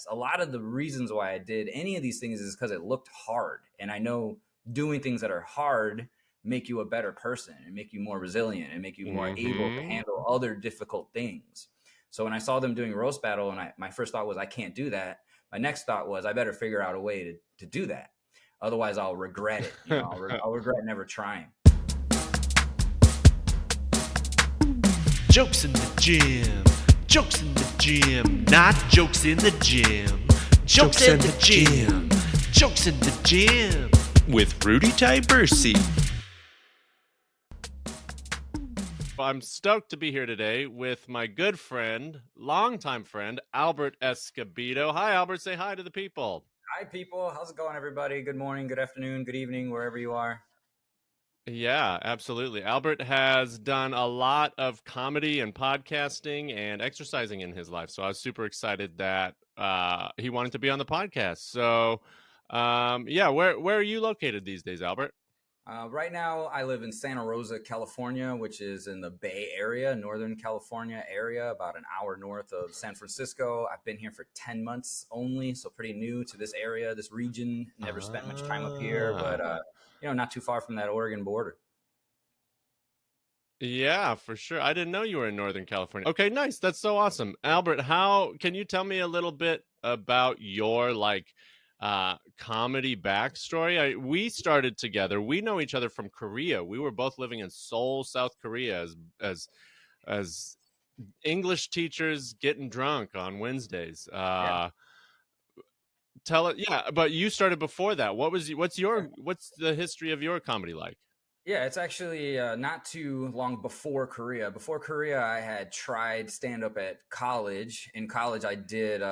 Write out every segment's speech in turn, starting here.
A lot of the reasons why I did any of these things is because it looked hard. And I know doing things that are hard make you a better person and make you more resilient and make you more able to handle other difficult things. So when I saw them doing roast battle, and my first thought was, I can't do that. My next thought was, I better figure out a way to do that. Otherwise, I'll regret it. I'll regret never trying. Jokes in the gym. Jokes in the gym. Not jokes in the gym. Jokes in the gym. Jokes in the gym. With Rudy Tyburczy. I'm stoked to be here today with my good friend, longtime friend, Albert Escobedo. Hi, Albert. Say hi to the people. Hi, people. How's it going, everybody? Good morning, good afternoon, good evening, wherever you are. Yeah, absolutely. Albert has done a lot of comedy and podcasting and exercising in his life. So I was super excited that he wanted to be on the podcast. So, where are you located these days, Albert? Right now, I live in Santa Rosa, California, which is in the Bay Area, Northern California area, about an hour north of San Francisco. I've been here for 10 months only, so pretty new to this area, this region. Never spent much time up here, but not too far from that Oregon border. Yeah, for sure. I didn't know you were in Northern California. Okay, nice. That's so awesome. Albert, can you tell me a little bit about your comedy backstory? We started together. We know each other from Korea. We were both living in Seoul, South Korea as English teachers getting drunk on Wednesdays. But you started before that. What's the history of your comedy like? Yeah, it's actually not too long before Korea. Before Korea, I had tried stand-up at college. In college, I did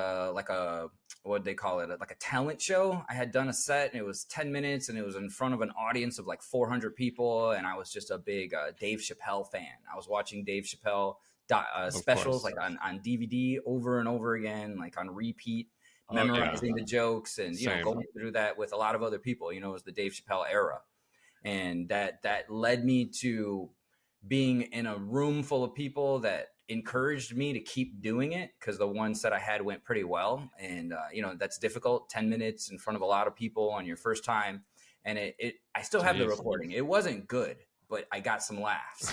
what'd they call it? Like a talent show. I had done a set, and it was 10 minutes, and it was in front of an audience of like 400 people, and I was just a big Dave Chappelle fan. I was watching Dave Chappelle specials like on DVD over and over again, like on repeat, memorizing the jokes, and going through that with a lot of other people. It was the Dave Chappelle era. And that led me to being in a room full of people that encouraged me to keep doing it, because the one set I had went pretty well. And, that's difficult, 10 minutes in front of a lot of people on your first time. And I still have the recording. It wasn't good, but I got some laughs,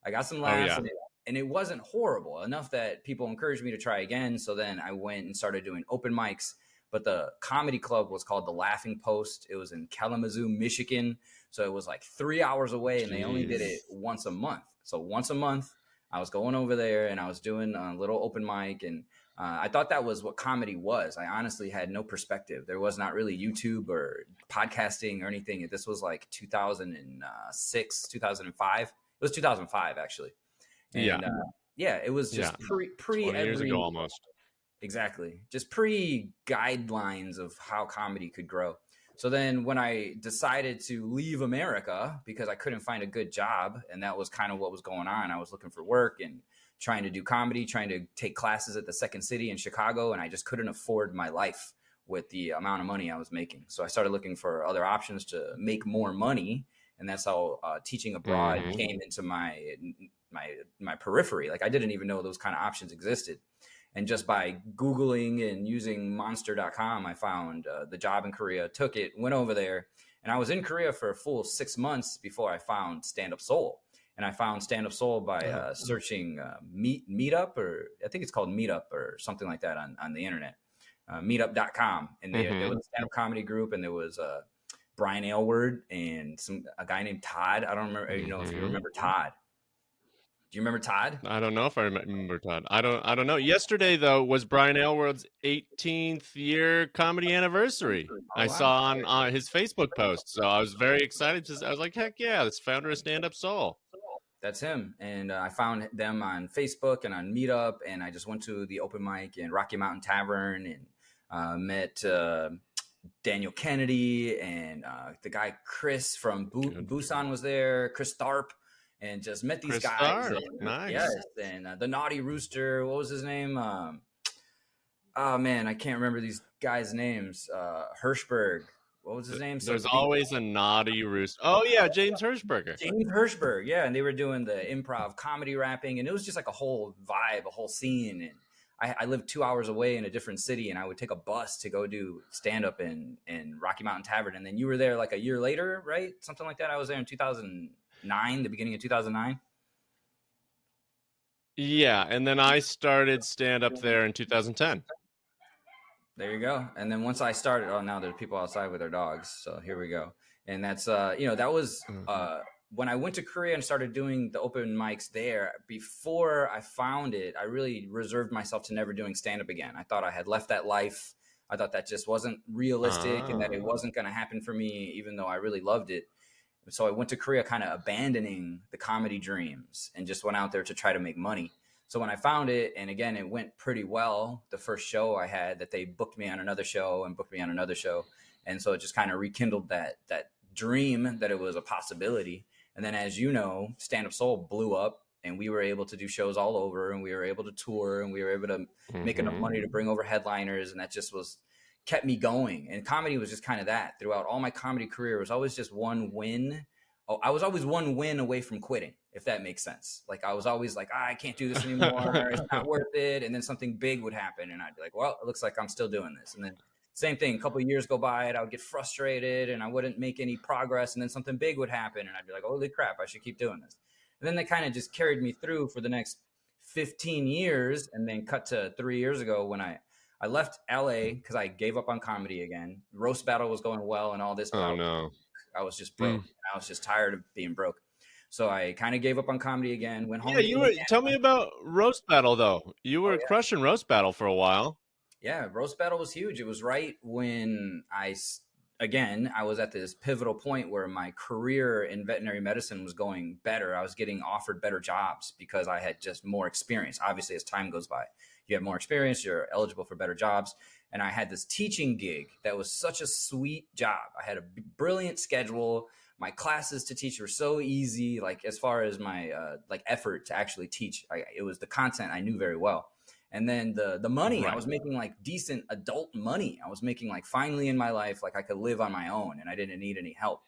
I got some laughs. And it wasn't horrible enough that people encouraged me to try again. So then I went and started doing open mics. But the comedy club was called The Laughing Post. It was in Kalamazoo, Michigan. So it was like 3 hours away, and they only did it once a month. So once a month, I was going over there, and I was doing a little open mic. And I thought that was what comedy was. I honestly had no perspective. There was not really YouTube or podcasting or anything. This was like 2006, 2005. It was 2005, actually. And it was just pre 20 years ago almost. Exactly. Just pre-guidelines of how comedy could grow. So then when I decided to leave America because I couldn't find a good job, and that was kind of what was going on. I was looking for work and trying to do comedy, trying to take classes at the Second City in Chicago, and I just couldn't afford my life with the amount of money I was making. So I started looking for other options to make more money, and that's how teaching abroad came into my periphery. Like I didn't even know those kind of options existed. And just by Googling and using monster.com, I found the job in Korea, took it, went over there. And I was in Korea for a full 6 months before I found Stand Up Seoul. And I found Stand Up Seoul by searching Meetup, or I think it's called Meetup or something like that on the internet, meetup.com. And there was a stand-up comedy group, and there was Brian Aylward and a guy named Todd. I don't remember, if you remember Todd. Do you remember Todd? I don't know if I remember Todd. I don't know. Yesterday, though, was Brian Aylward's 18th year comedy anniversary. I saw on his Facebook post. So I was very excited. I was like, heck yeah, this founder of Stand Up Seoul. That's him. And I found them on Facebook and on Meetup. And I just went to the open mic in Rocky Mountain Tavern and met Daniel Kennedy. And the guy Chris from Busan was there, Chris Tharp. And just met these guys. Nice. Yes. And the Naughty Rooster, what was his name? Oh, man, I can't remember these guys' names. Hirschberg. What was his name? There's always a Naughty Rooster. Oh, yeah, James Hirschberger. James Hirschberg, yeah. And they were doing the improv comedy rapping. And it was just like a whole vibe, a whole scene. And I lived 2 hours away in a different city, and I would take a bus to go do stand up in Rocky Mountain Tavern. And then you were there like a year later, right? Something like that. I was there in 2009, the beginning of 2009. Yeah, and then I started stand up there in 2010. There you go. And then once I started, oh, now there's people outside with their dogs. So here we go. And that's, that was when I went to Korea and started doing the open mics there. Before I found it, I really reserved myself to never doing stand up again. I thought I had left that life. I thought that just wasn't realistic and that it wasn't going to happen for me, even though I really loved it. So I went to Korea kind of abandoning the comedy dreams and just went out there to try to make money. So when I found it, and again, it went pretty well, the first show I had, that they booked me on another show and booked me on another show. And so it just kind of rekindled that dream that it was a possibility. And then, as you know, Stand Up Seoul blew up, and we were able to do shows all over, and we were able to tour, and we were able to make enough money to bring over headliners. And that just kept me going. And comedy was just kind of that throughout all my comedy career. It was always just one win. Oh, I was always one win away from quitting, if that makes sense. Like I was always like, I can't do this anymore. It's not worth it. And then something big would happen, and I'd be like, well, it looks like I'm still doing this. And then same thing, a couple of years go by, and I would get frustrated, and I wouldn't make any progress. And then something big would happen, and I'd be like, holy crap, I should keep doing this. And then they kind of just carried me through for the next 15 years, and then cut to 3 years ago when I left LA because I gave up on comedy again. Roast battle was going well and all this. Oh, no. I was just broke. I was just tired of being broke. So I kind of gave up on comedy again, went home. Yeah, tell me about Roast Battle, though. You were crushing Roast Battle for a while. Yeah, Roast Battle was huge. It was right when I was at this pivotal point where my career in veterinary medicine was going better. I was getting offered better jobs because I had just more experience. Obviously, as time goes by, you have more experience, you're eligible for better jobs. And I had this teaching gig that was such a sweet job. I had a brilliant schedule. My classes to teach were so easy, like as far as my effort to actually teach. It was the content I knew very well. And then the money, I was making like decent adult money. I was making like finally in my life, like I could live on my own and I didn't need any help.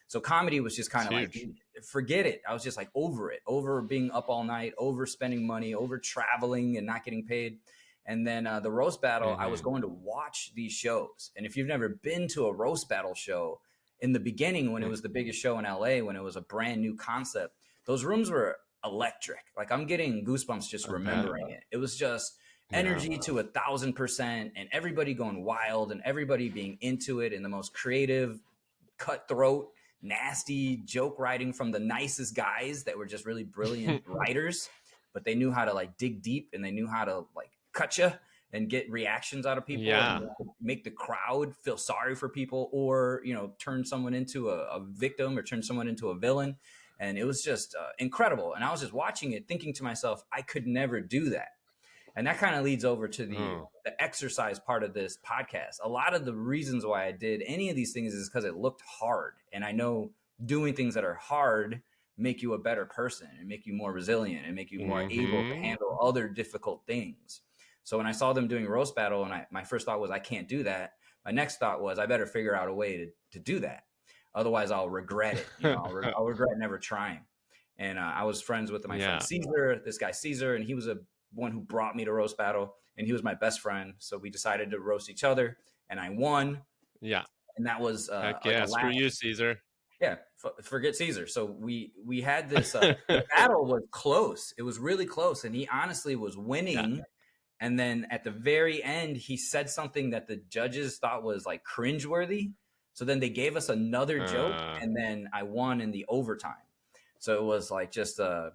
So comedy was just kind of like, forget it. I was just like over it, over being up all night, over spending money, over traveling and not getting paid. And then the roast battle, I was going to watch these shows. And if you've never been to a roast battle show, in the beginning, when it was the biggest show in LA, when it was a brand new concept, those rooms were electric. Like I'm getting goosebumps just remembering it. It was just energy to 1,000%, and everybody going wild and everybody being into it in the most creative, cutthroat, nasty joke writing from the nicest guys that were just really brilliant writers, but they knew how to like dig deep and they knew how to like cut you and get reactions out of people and make the crowd feel sorry for people, or, turn someone into a victim or turn someone into a villain. And it was just incredible. And I was just watching it thinking to myself, I could never do that. And that kind of leads over to the exercise part of this podcast. A lot of the reasons why I did any of these things is because it looked hard. And I know doing things that are hard make you a better person and make you more resilient and make you more able to handle other difficult things. So when I saw them doing roast battle, and my first thought was, I can't do that. My next thought was, I better figure out a way to do that. Otherwise, I'll regret it. I'll regret never trying. And I was friends with my friend Caesar, this guy Caesar, and he was one who brought me to roast battle, and he was my best friend. So we decided to roast each other, and I won. Yeah. And that was screw you, Caesar. Yeah, forget Caesar. So we had this the battle was close. It was really close, and he honestly was winning. Yeah. And then at the very end, he said something that the judges thought was like cringeworthy. So then they gave us another joke, and then I won in the overtime. So it was like just a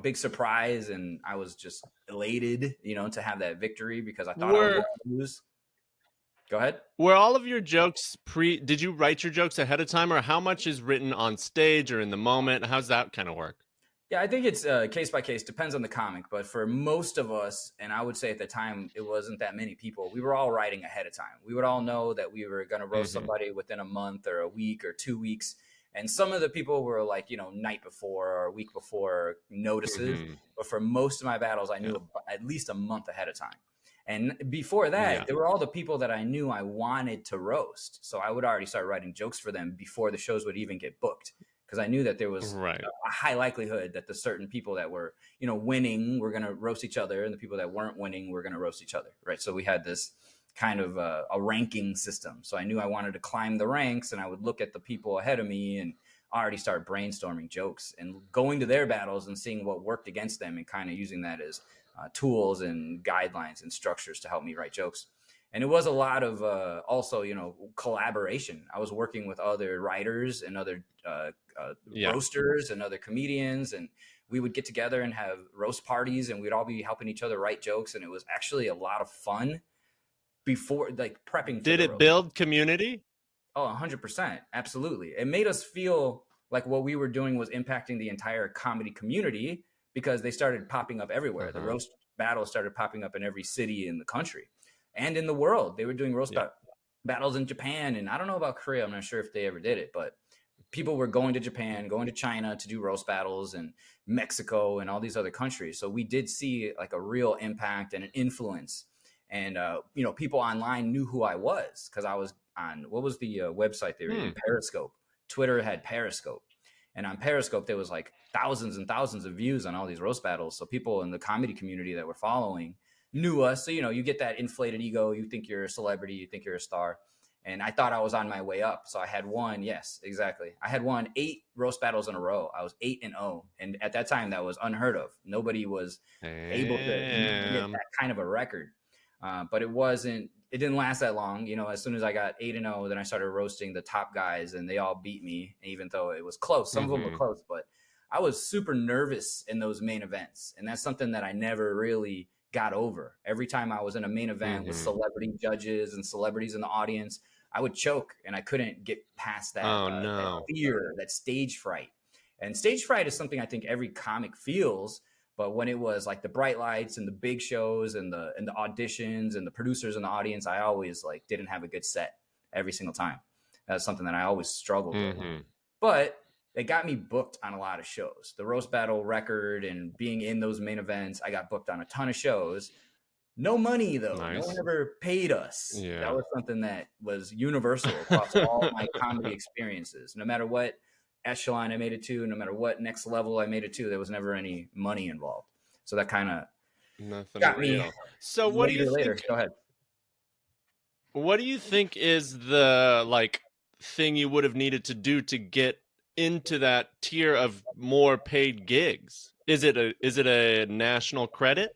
big surprise, and I was just elated, to have that victory because I thought I was going to lose. Go ahead. Were all of your jokes did you write your jokes ahead of time, or how much is written on stage or in the moment? How's that kind of work? Yeah, I think it's case by case, depends on the comic. But for most of us, and I would say at the time, it wasn't that many people, we were all writing ahead of time. We would all know that we were going to roast somebody within a month or a week or 2 weeks. And some of the people were like, night before or a week before notices. But for most of my battles, I knew at least a month ahead of time. And before that, there were all the people that I knew I wanted to roast. So I would already start writing jokes for them before the shows would even get booked. because I knew that there was Right. a high likelihood that the certain people that were, winning were going to roast each other, and the people that weren't winning were going to roast each other, right? So we had this kind of a ranking system. So I knew I wanted to climb the ranks, and I would look at the people ahead of me and already start brainstorming jokes and going to their battles and seeing what worked against them and kind of using that as tools and guidelines and structures to help me write jokes. And it was a lot of also, collaboration. I was working with other writers and other roasters and other comedians, and we would get together and have roast parties, and we'd all be helping each other write jokes. And it was actually a lot of fun before, like, prepping. Did it build community? Oh, 100%. Absolutely. It made us feel like what we were doing was impacting the entire comedy community, because they started popping up everywhere. The roast battles started popping up in every city in the country and in the world. They were doing roast battles in Japan. And I don't know about Korea. I'm not sure if they ever did it, but people were going to Japan, going to China to do roast battles, and Mexico and all these other countries. So we did see like a real impact and an influence. And, people online knew who I was, because I was on, what was the website they were in? Periscope. Twitter had Periscope. And on Periscope, there was like thousands and thousands of views on all these roast battles. So people in the comedy community that were following knew us. So, you get that inflated ego. You think you're a celebrity. You think you're a star. And I thought I was on my way up. So I had won. Yes, exactly. I had won 8 roast battles in a row. I was 8-0. And at that time, that was unheard of. Nobody was able to get that kind of a record. But it didn't last that long. As soon as I got 8-0, then I started roasting the top guys, and they all beat me, even though it was close. Some of them were close, but I was super nervous in those main events. And that's something that I never really got over. Every time I was in a main event with celebrity judges and celebrities in the audience, I would choke, and I couldn't get past that, that fear, that stage fright. And stage fright is something I think every comic feels. But when it was like the bright lights and the big shows and the auditions and the producers in the audience, I always didn't have a good set every single time. That's something that I always struggled with. But it got me booked on a lot of shows. The roast battle record and being in those main events, I got booked on a ton of shows. No money, though. Nice. No one ever paid us. Yeah. That was something that was universal across all my comedy experiences. No matter what echelon I made it to, no matter what next level I made it to, there was never any money involved. So that kind of got me. So what do you think? Go ahead. What do you think is the thing you would have needed to do to get into that tier of more paid gigs? Is it a national credit?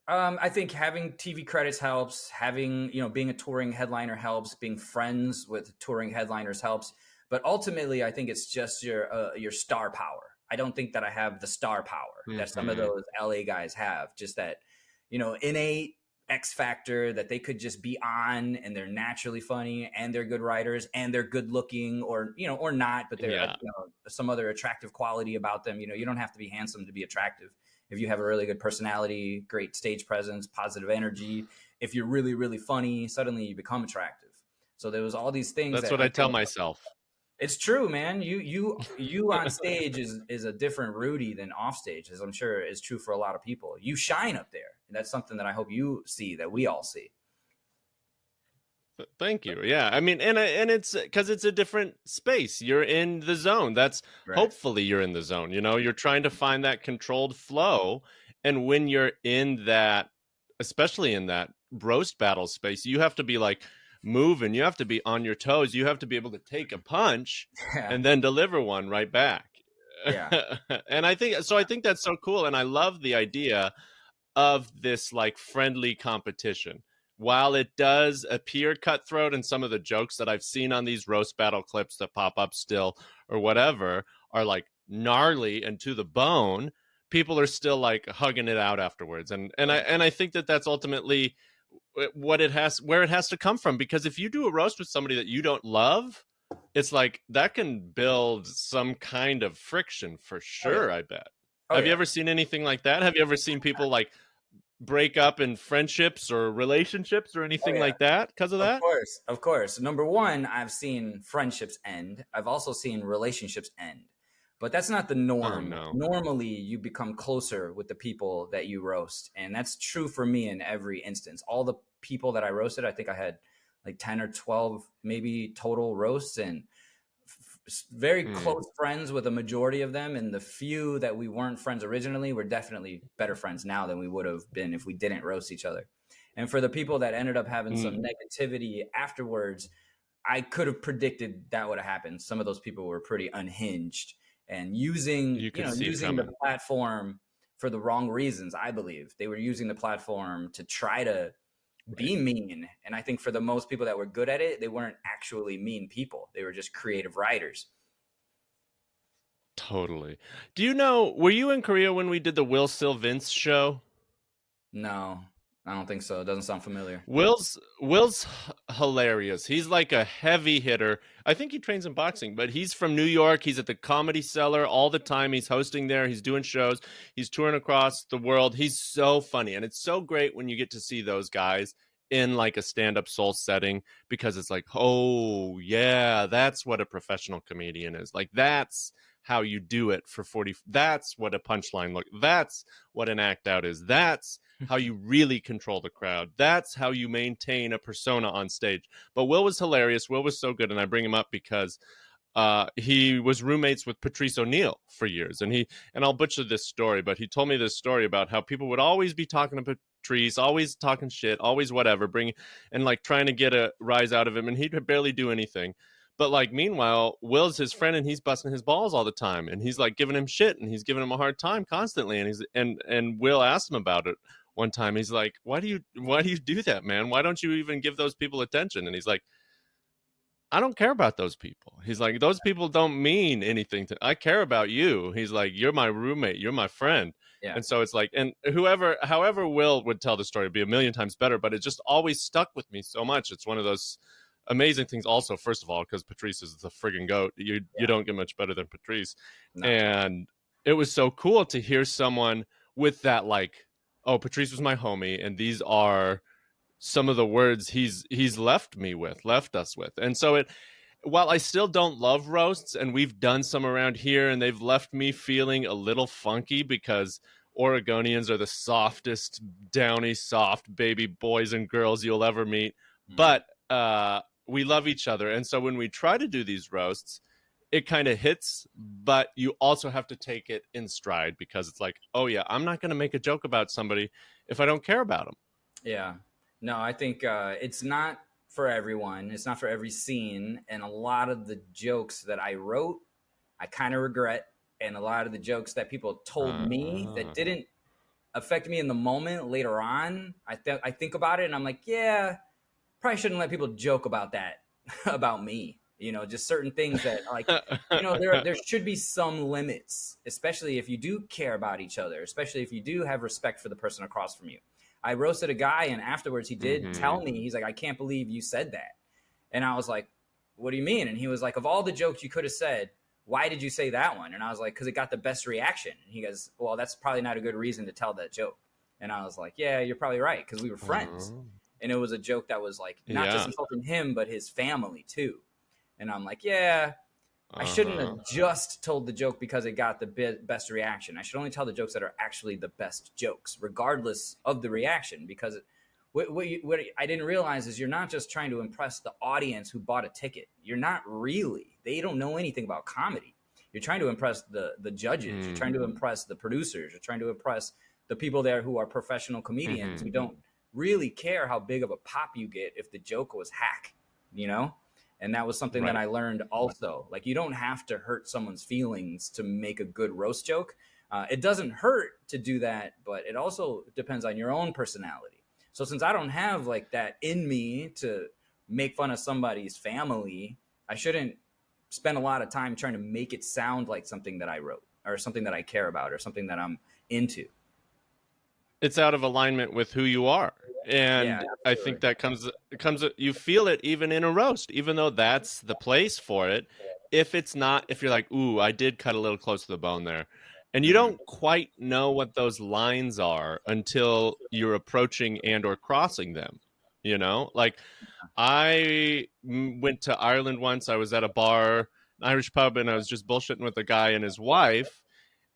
I think having TV credits helps. Having, being a touring headliner helps. Being friends with touring headliners helps. But ultimately, I think it's just your star power. I don't think that I have the star power that some of those LA guys have. Just that, innate X factor that they could just be on, and they're naturally funny, and they're good writers, and they're good looking, or not, but they're some other attractive quality about them. You don't have to be handsome to be attractive. If you have a really good personality, great stage presence, positive energy, if you're really, really funny, suddenly you become attractive. So there was all these things. That's what I tell myself. It's true, man. You on stage is a different Rudy than off stage, as I'm sure is true for a lot of people. You shine up there. And that's something that I hope you see, that we all see. Thank you. Yeah. I mean, and it's because it's a different space. You're in the zone. That's right. Hopefully you're in the zone. You're trying to find that controlled flow. And when you're in that, especially in that roast battle space, you have to be moving. You have to be on your toes. You have to be able to take a punch and then deliver one right back. Yeah. And I think that's so cool. And I love the idea of this friendly competition. While it does appear cutthroat, and some of the jokes that I've seen on these roast battle clips that pop up still or whatever are gnarly and to the bone, people are still hugging it out afterwards. And I think that that's ultimately where it has to come from, because if you do a roast with somebody that you don't love, it's that can build some kind of friction for sure. I bet. Have you ever seen anything like that? Have you ever seen people break up in friendships or relationships or anything like that because of that? Of course. Number one, I've seen friendships end. I've also seen relationships end. But that's not the norm. Oh, no. Normally, you become closer with the people that you roast. And that's true for me in every instance. All the people that I roasted, I think I had 10 or 12 maybe total roasts. And very close friends with a majority of them, and the few that we weren't friends originally, we're definitely better friends now than we would have been if we didn't roast each other. And for the people that ended up having some negativity afterwards, I could have predicted that would have happened. Some of those people were pretty unhinged and using the platform for the wrong reasons. I believe they were using the platform to try to be mean. And I think for the most people that were good at it, they weren't actually mean people. They were just creative writers. Totally. Do you know, were you in Korea when we did the Will Vince show? No, I don't think so. It doesn't sound familiar. Will's hilarious. He's like a heavy hitter. I think he trains in boxing, but he's from New York. He's at the Comedy Cellar all the time. He's hosting there. He's doing shows. He's touring across the world. He's so funny. And it's so great when you get to see those guys in like a stand-up Seoul setting, because it's like, oh yeah, that's what a professional comedian is. Like, that's how you do it for 40. That's what a punchline look. That's what an act out is. That's how you really control the crowd. That's how you maintain a persona on stage. But Will was hilarious. Will was so good. And I bring him up because he was roommates with Patrice O'Neill for years. And I'll butcher this story, but he told me this story about how people would always be talking to Patrice, always talking shit, always whatever, and like trying to get a rise out of him. And he'd barely do anything. But like, meanwhile, Will's his friend and he's busting his balls all the time. And he's like giving him shit and he's giving him a hard time constantly. And Will asked him about it one time. He's like, why do you do that, man? Why don't you even give those people attention? And he's like, I don't care about those people. He's like, those people don't mean anything I care about you. He's like, you're my roommate. You're my friend. Yeah. And so it's like, and however Will would tell the story would be a million times better, but it just always stuck with me so much. It's one of those amazing things also, first of all, because Patrice is the friggin' GOAT. You don't get much better than Patrice. No. And it was so cool to hear someone with that, like, oh, Patrice was my homie, and these are some of the words he's left us with. And so while I still don't love roasts, and we've done some around here, and they've left me feeling a little funky because Oregonians are the softest, downy, soft baby boys and girls you'll ever meet. But we love each other. And so when we try to do these roasts, it kind of hits, but you also have to take it in stride, because it's like, oh yeah, I'm not going to make a joke about somebody if I don't care about them. Yeah. No, I think it's not for everyone. It's not for every scene. And a lot of the jokes that I wrote, I kind of regret. And a lot of the jokes that people told me that didn't affect me in the moment later on, I think about it and I'm like, yeah, probably shouldn't let people joke about that about me. You know, just certain things that, like, you know, there should be some limits, especially if you do care about each other, especially if you do have respect for the person across from you. I roasted a guy, and afterwards he did tell me, he's like, I can't believe you said that. And I was like, what do you mean? And he was like, of all the jokes you could have said, why did you say that one? And I was like, because it got the best reaction. And he goes, well, that's probably not a good reason to tell that joke. And I was like, yeah, you're probably right, because we were friends. And it was a joke that was like not just insulting him, but his family too. And I'm like, yeah, I shouldn't have just told the joke because it got the best reaction. I should only tell the jokes that are actually the best jokes, regardless of the reaction. Because what I didn't realize is you're not just trying to impress the audience who bought a ticket. You're not really. They don't know anything about comedy. You're trying to impress the judges. You're trying to impress the producers. You're trying to impress the people there who are professional comedians who don't really care how big of a pop you get if the joke was hack, you know? And that was something that I learned also. Like, you don't have to hurt someone's feelings to make a good roast joke. It doesn't hurt to do that, but it also depends on your own personality. So since I don't have like that in me to make fun of somebody's family, I shouldn't spend a lot of time trying to make it sound like something that I wrote or something that I care about or something that I'm into. It's out of alignment with who you are. And I think that comes, you feel it even in a roast, even though that's the place for it. If you're like, ooh, I did cut a little close to the bone there. And you don't quite know what those lines are until you're approaching and or crossing them, you know? Like, I went to Ireland once. I was at a bar, an Irish pub, and I was just bullshitting with a guy and his wife.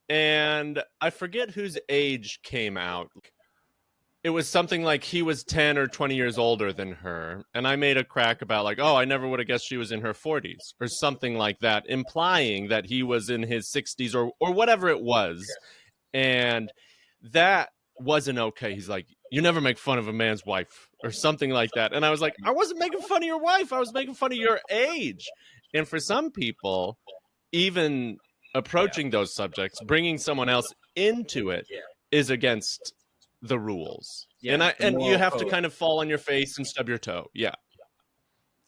And I forget whose age came out. it was something like he was 10 or 20 years older than her. And I made a crack about like, oh, I never would have guessed she was in her 40s or something like that, implying that he was in his 60s or whatever it was. And that wasn't okay. He's like, you never make fun of a man's wife or something like that. And I was like, I wasn't making fun of your wife. I was making fun of your age. And for some people, even approaching those subjects, bringing someone else into it is against the rules. Yeah, And you have to kind of fall on your face and stub your toe. Yeah.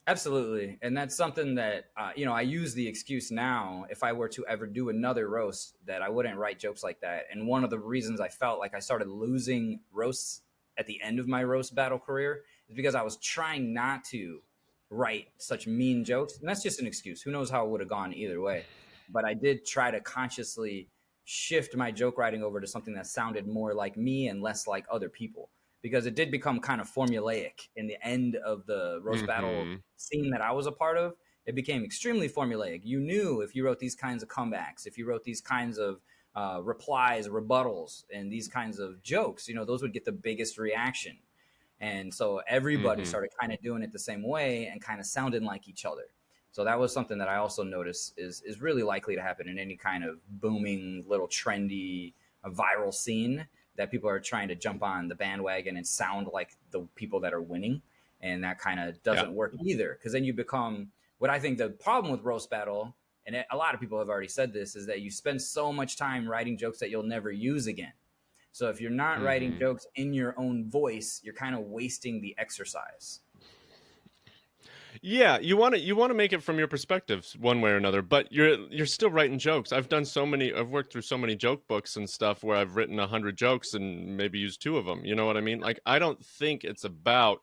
Absolutely. And that's something that, I use the excuse now, if I were to ever do another roast, that I wouldn't write jokes like that. And one of the reasons I felt like I started losing roasts at the end of my roast battle career is because I was trying not to write such mean jokes. And that's just an excuse. Who knows how it would have gone either way. But I did try to consciously shift my joke writing over to something that sounded more like me and less like other people, because it did become kind of formulaic in the end of the roast battle scene that I was a part of. It became extremely formulaic. You knew if you wrote these kinds of comebacks, if you wrote these kinds of replies, rebuttals, and these kinds of jokes, those would get the biggest reaction. And so everybody started kind of doing it the same way and kind of sounding like each other. So that was something that I also noticed is really likely to happen in any kind of booming, little trendy, viral scene, that people are trying to jump on the bandwagon and sound like the people that are winning. And that kind of doesn't work either, because then you become, what I think the problem with roast battle, and a lot of people have already said this, is that you spend so much time writing jokes that you'll never use again. So if you're not writing jokes in your own voice, you're kind of wasting the exercise. Yeah, you want to make it from your perspective one way or another, but you're still writing jokes. I've worked through so many joke books and stuff where I've written 100 jokes and maybe used 2 of them. You know what I mean? Like, I don't think it's about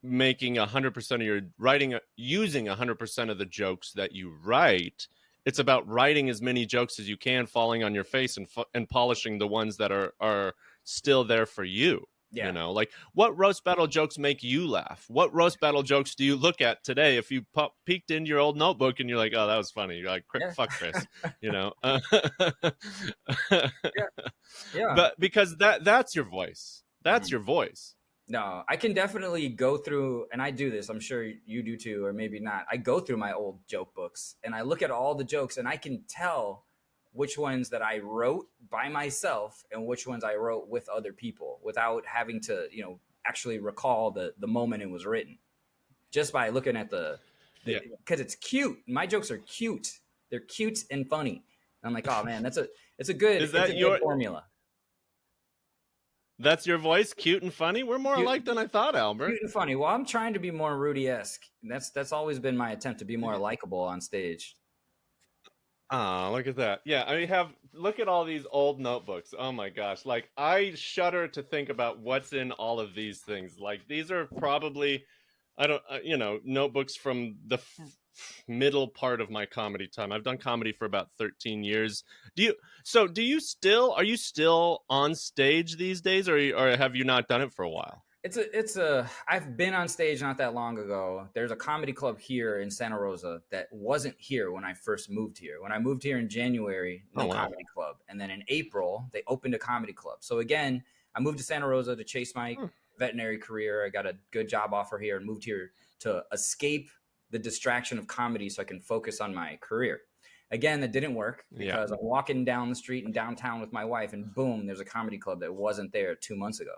making 100% of your writing, using 100% of the jokes that you write. It's about writing as many jokes as you can, falling on your face and polishing the ones that are still there for you. Yeah. Like, what roast battle jokes make you laugh? What roast battle jokes do you look at today if you peeked into your old notebook and you're like, oh, that was funny? You're like, fuck Chris, But because that's your voice. That's your voice. No, I can definitely go through, and I do this, I'm sure you do too, or maybe not. I go through my old joke books and I look at all the jokes and I can tell which ones that I wrote by myself and which ones I wrote with other people without having to, actually recall the moment it was written, just by looking at because it's cute. My jokes are cute. They're cute and funny. And I'm like, oh man, it's a good formula. That's your voice, cute and funny? We're more alike than I thought, Albert. Cute and funny. Well, I'm trying to be more Rudy-esque. That's always been my attempt, to be more likable on stage. Oh, look at that. Yeah, look at all these old notebooks. Oh my gosh. Like, I shudder to think about what's in all of these things. Like, these are probably, notebooks from the middle part of my comedy time. I've done comedy for about 13 years. Are you still on stage these days, or have you not done it for a while? I've been on stage not that long ago. There's a comedy club here in Santa Rosa that wasn't here when I first moved here. When I moved here in January, comedy club. And then in April, they opened a comedy club. So again, I moved to Santa Rosa to chase my veterinary career. I got a good job offer here and moved here to escape the distraction of comedy so I can focus on my career. Again, that didn't work because I'm walking down the street in downtown with my wife and boom, there's a comedy club that wasn't there 2 months ago.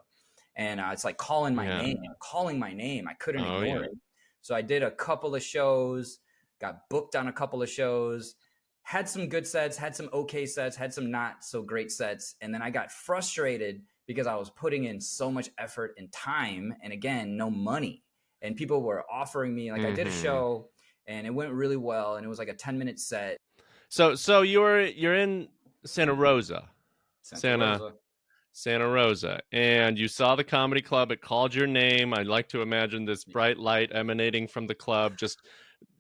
And it's like calling my name. I couldn't ignore it. So I did a couple of shows, got booked on a couple of shows, had some good sets, had some okay sets, had some not so great sets. And then I got frustrated because I was putting in so much effort and time and again, no money. And people were offering me, like I did a show and it went really well. And it was like a 10-minute set. So you're in Santa Rosa. Santa Rosa, and you saw the comedy club. It called your name. I like to imagine this bright light emanating from the club, just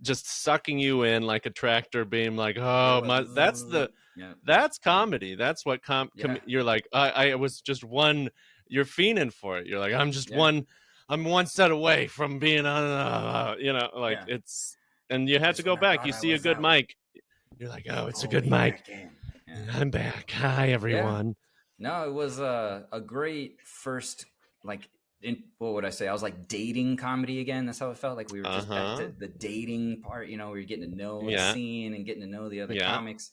sucking you in like a tractor beam. Like, that's comedy. That's what you're like. I was just one. You're fiending for it. You're like, I'm just one. I'm one set away from being on. It's, and you have to go back. You see a good mic. You're like, oh, it's a good mic. I'm back. Hi, everyone. No, it was a great first like what would I say? I was like dating comedy again. That's how it felt. Like we were just back to the dating part, where you're getting to know the scene and getting to know the other comics.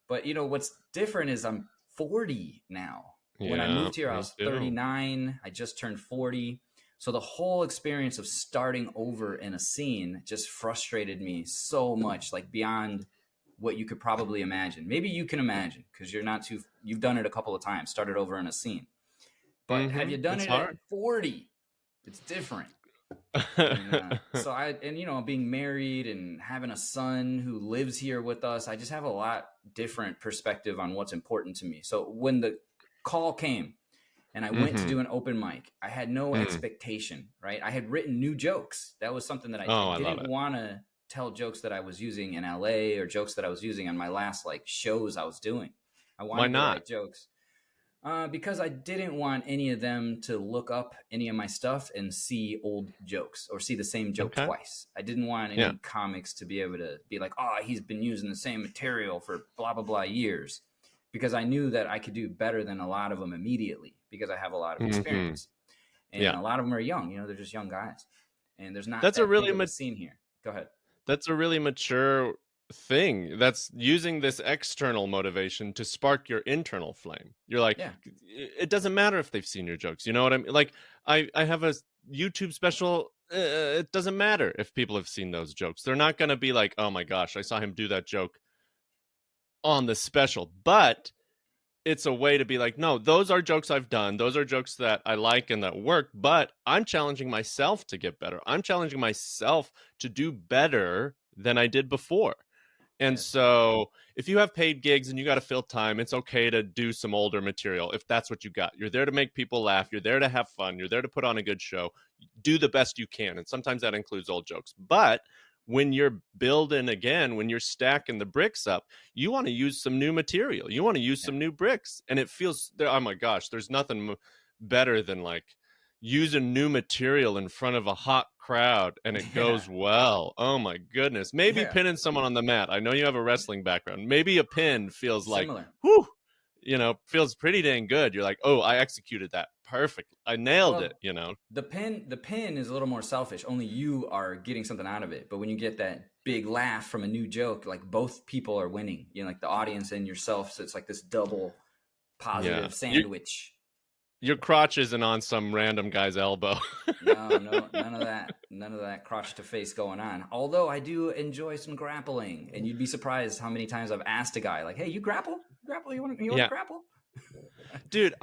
But what's different is I'm 40 now. When I moved here, I was 39. I just turned 40. So the whole experience of starting over in a scene just frustrated me so much, like beyond what you could probably imagine. Maybe you can imagine because you've done it a couple of times, started over in a scene. But have you done it at 40? It's different. And, being married and having a son who lives here with us, I just have a lot different perspective on what's important to me. So when the call came and I went to do an open mic, I had no expectation, right? I had written new jokes. That was something that I didn't want to tell jokes that I was using in LA or jokes that I was using on my last shows I was doing. I wanted to write jokes. Because I didn't want any of them to look up any of my stuff and see old jokes or see the same joke twice. I didn't want any comics to be able to be like, oh, he's been using the same material for blah, blah, blah years. Because I knew that I could do better than a lot of them immediately because I have a lot of experience. And a lot of them are young. They're just young guys. And there's not that big of a scene here. Go ahead. That's a really mature thing. That's using this external motivation to spark your internal flame. You're like, it doesn't matter if they've seen your jokes. You know what I mean? Like, I have a YouTube special. It doesn't matter if people have seen those jokes. They're not going to be like, oh my gosh, I saw him do that joke on the special. But it's a way to be like, no, those are jokes I've done. Those are jokes that I like and that work. But I'm challenging myself to get better. I'm challenging myself to do better than I did before. And so if you have paid gigs and you got to fill time, it's okay to do some older material if that's what you got. You're there to make people laugh. You're there to have fun. You're there to put on a good show. Do the best you can. And sometimes that includes old jokes. But when you're building again, when you're stacking the bricks up, you want to use some new material. You want to use some new bricks. And it feels, oh my gosh, there's nothing better than using new material in front of a hot crowd and it goes well. Oh my goodness. Maybe pinning someone on the mat. I know you have a wrestling background. Maybe a pin feels similar. Whew, feels pretty dang good. You're like, oh, I executed that perfectly. I nailed it, The pin is a little more selfish. Only you are getting something out of it. But when you get that big laugh from a new joke, both people are winning, the audience and yourself. So it's like this double positive sandwich. Your crotch isn't on some random guy's elbow. No, none of that. None of that crotch to face going on. Although I do enjoy some grappling, and you'd be surprised how many times I've asked a guy like, "Hey, you grapple? You want to grapple?" Dude,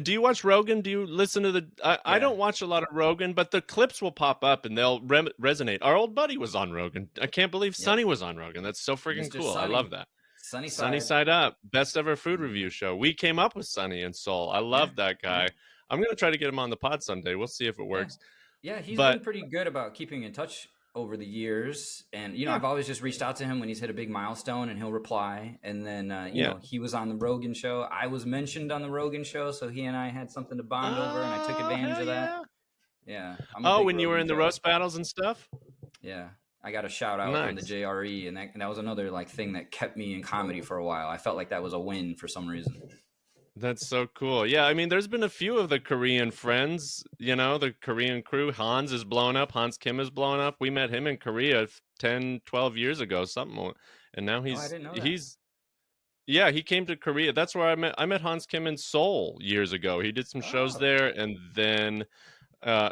do you watch Rogan? Do you listen to I don't watch a lot of Rogan, but the clips will pop up and they'll resonate. Our old buddy was on Rogan. I can't believe Sonny was on Rogan. That's so freaking cool. Sonny. I love that. Sunny Side Up, best ever food review show. We came up with Sunny in Seoul. I love that guy. I'm going to try to get him on the pod someday. We'll see if it works. Yeah, he's been pretty good about keeping in touch over the years. And, I've always just reached out to him when he's hit a big milestone and he'll reply. And then, he was on the Rogan show. I was mentioned on the Rogan show. So he and I had something to bond over and I took advantage of that. Yeah. When you were in the roast battles and stuff? Yeah. I got a shout out on the JRE, and that was another thing that kept me in comedy for a while. I felt like that was a win for some reason. That's so cool. Yeah, I mean, there's been a few of the Korean friends, the Korean crew. Hans is blown up. Hans Kim is blown up. We met him in Korea 10, 12 years ago, something. And now I didn't know that. He came to Korea. That's where I met Hans Kim in Seoul years ago. He did some shows there, and then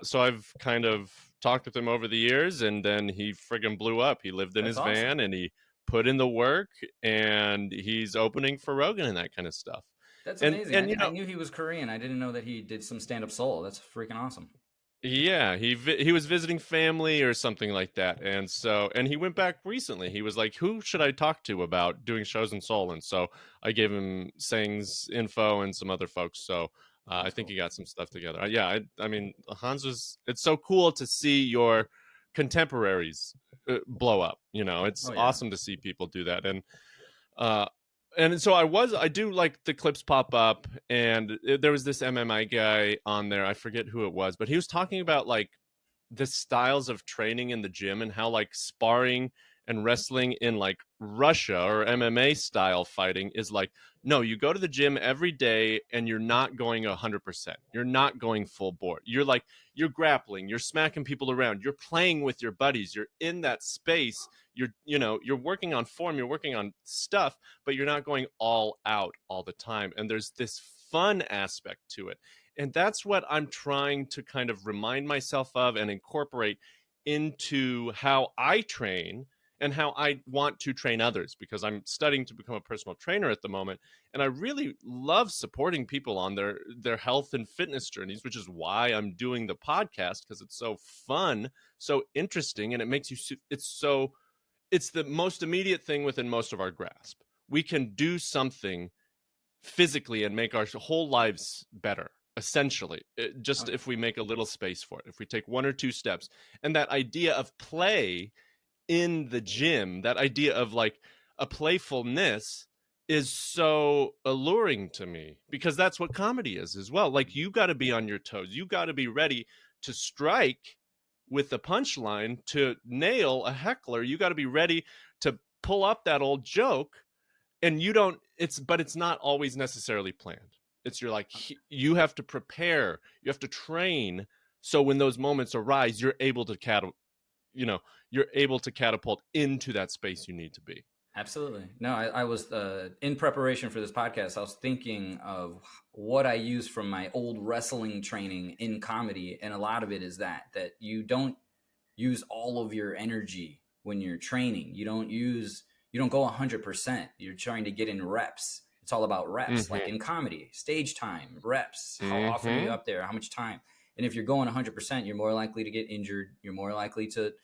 so I've kind of talked with him over the years, and then he friggin' blew up. He lived in his van and he put in the work, and he's opening for Rogan and that kind of stuff. That's amazing. And I knew he was Korean. I didn't know that he did some stand-up Seoul. That's freaking awesome. Yeah, he was visiting family or something like that, and he went back recently. He was like, who should I talk to about doing shows in Seoul? And so I gave him Sang's info and some other folks. So I think he got some stuff together. I mean, Hans it's so cool to see your contemporaries blow up. It's awesome to see people do that. And so I do like the clips pop up, and there was this MMA guy on there. I forget who it was, but he was talking about the styles of training in the gym and how sparring and wrestling in like Russia or MMA style fighting is like, no, you go to the gym every day and you're not going 100%. You're not going full bore. You're like, you're grappling, you're smacking people around, you're playing with your buddies, you're in that space. You're working on form, you're working on stuff, but you're not going all out all the time. And there's this fun aspect to it. And that's what I'm trying to kind of remind myself of and incorporate into how I train and how I want to train others, because I'm studying to become a personal trainer at the moment. And I really love supporting people on their health and fitness journeys, which is why I'm doing the podcast, because it's so fun, so interesting, and it makes you, it's the most immediate thing within most of our grasp. We can do something physically and make our whole lives better, essentially, if we make a little space for it, if we take 1 or 2 steps. And that idea of play in the gym, that idea of like a playfulness, is so alluring to me, because that's what comedy is as well. Like, you got to be on your toes, you got to be ready to strike with the punchline, to nail a heckler, you got to be ready to pull up that old joke. And it's not always necessarily planned. It's you have to prepare, you have to train, so when those moments arise, you're able to catapult into that space you need to be. Absolutely. No, I was in preparation for this podcast, I was thinking of what I use from my old wrestling training in comedy, and a lot of it is that you don't use all of your energy when you're training. You don't go 100%. You're trying to get in reps. It's all about reps. Like in comedy, stage time, reps. How often are you up there? How much time? And if you're going 100%, you're more likely to get injured. You're more likely to,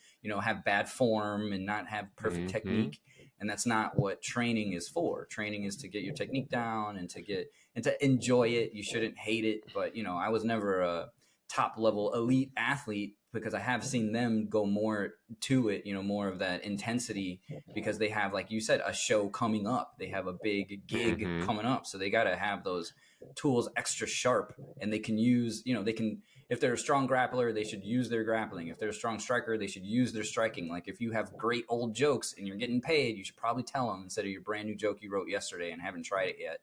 have bad form and not have perfect technique. And that's not what training is for. Training is to get your technique down and to enjoy it. You shouldn't hate it. But, I was never a top level elite athlete, because I have seen them go more to it, more of that intensity, because they have, like you said, a show coming up. They have a big gig coming up. So they got to have those tools extra sharp, and they can use, if they're a strong grappler, they should use their grappling. If they're a strong striker, they should use their striking. Like, if you have great old jokes and you're getting paid, you should probably tell them, instead of your brand new joke you wrote yesterday and haven't tried it yet.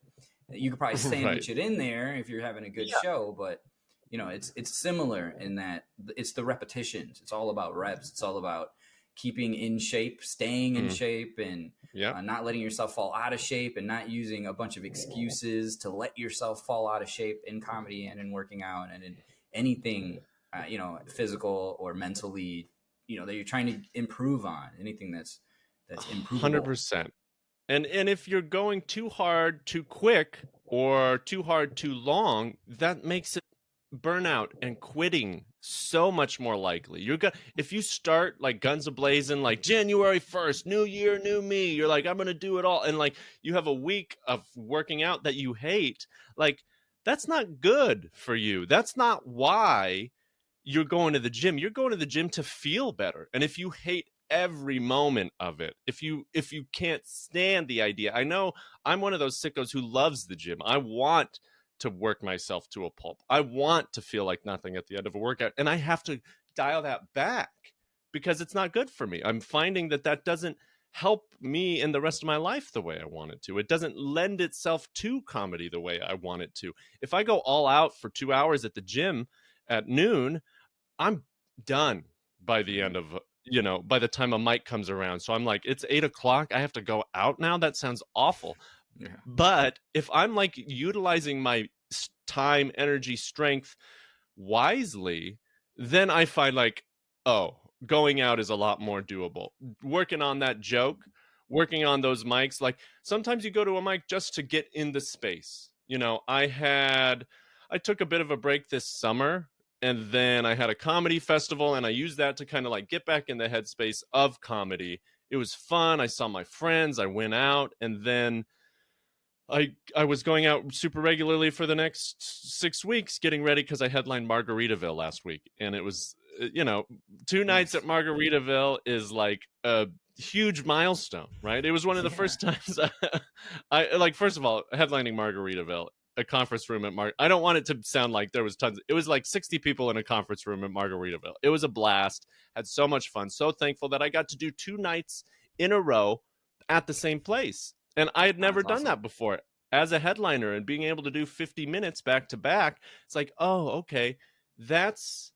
You could probably sandwich it in there if you're having a good show, but it's similar in that it's the repetitions. It's all about reps. It's all about keeping in shape, staying in shape, and not letting yourself fall out of shape, and not using a bunch of excuses to let yourself fall out of shape in comedy and in working out and in anything, physical or mentally, that you're trying to improve on. Anything that's improvable. 100%. And if you're going too hard, too quick, or too hard, too long, that makes it burnout and quitting so much more likely. If you start like guns a-blazing, like January 1st, new year, new me, you're like, I'm gonna do it all, and like you have a week of working out that you hate, like, that's not good for you. That's not why you're going to the gym. You're going to the gym to feel better. And if you hate every moment of it, if you can't stand the idea, I know I'm one of those sickos who loves the gym. I want to work myself to a pulp. I want to feel like nothing at the end of a workout, and I have to dial that back because it's not good for me. I'm finding that doesn't help me in the rest of my life the way I want it to. It doesn't lend itself to comedy the way I want it to. If I go all out for 2 hours at the gym at noon, I'm done by the end of, by the time a mic comes around. So I'm like, it's 8 o'clock. I have to go out now. That sounds awful. Yeah. But if I'm like utilizing my time, energy, strength wisely, then I find like, going out is a lot more doable. Working on that joke, working on those mics. Like, sometimes you go to a mic just to get in the space. I took a bit of a break this summer, and then I had a comedy festival, and I used that to kind of like get back in the headspace of comedy. It was fun. I saw my friends. I went out, and then I was going out super regularly for the next 6 weeks, getting ready, because I headlined Margaritaville last week. And it was, 2 nights at Margaritaville is like a huge milestone, right? It was one of the first times I like, first of all, headlining Margaritaville, a conference room at I don't want it to sound like there was tons. It was like 60 people in a conference room at Margaritaville. It was a blast. Had so much fun. So thankful that I got to do 2 nights in a row at the same place. And I had never That's done awesome. that before as a headliner, and being able to do 50 minutes back to back. It's like, oh, okay, that's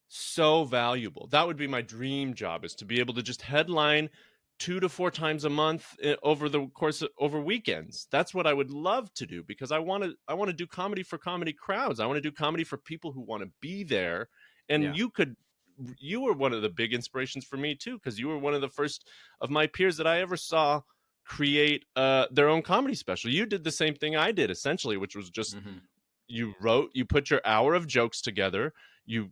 so valuable. That would be my dream job, is to be able to just headline 2 to 4 times a month over the course of, over weekends. That's what I would love to do, because I want to do comedy for comedy crowds. I want to do comedy for people who want to be there. And Yeah. you were one of the big inspirations for me too, because you were one of the first of my peers that I ever saw create their own comedy special. You did the same thing I did, essentially, which was just you put your hour of jokes together, you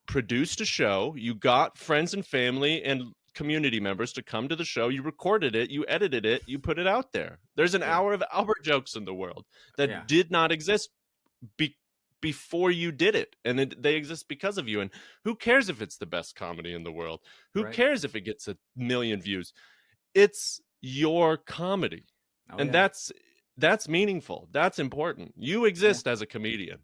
produced a show, you got friends and family and community members to come to the show, you recorded it, you edited it, you put it out there. There's an hour of Albert jokes in the world that did not exist before you did it, and they exist because of you. And who cares if it's the best comedy in the world? Who cares if it gets 1 million views? It's your comedy. And that's meaningful. That's important. You exist as a comedian.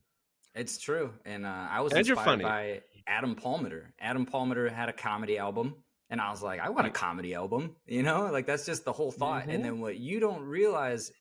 It's true. And I was inspired by Adam Palmer. Adam Palmer had a comedy album, and I was like, I want a comedy album, you know, like that's just the whole thought. And then what you don't realize,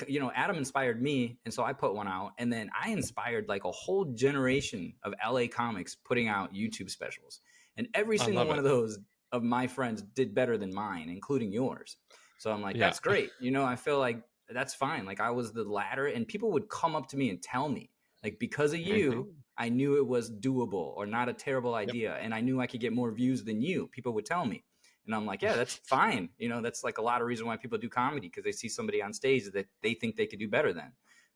you know, Adam inspired me, and so I put one out, and then I inspired like a whole generation of LA comics putting out YouTube specials, and every single one of those of my friends did better than mine, including yours. So I'm like, that's great. You know, I feel like that's fine. Like I was the latter, and people would come up to me and tell me, like, because of you, I knew it was doable or not a terrible idea. And I knew I could get more views than you. People would tell me. And I'm like, yeah, that's fine. You know, that's like a lot of reason why people do comedy, because they see somebody on stage that they think they could do better than.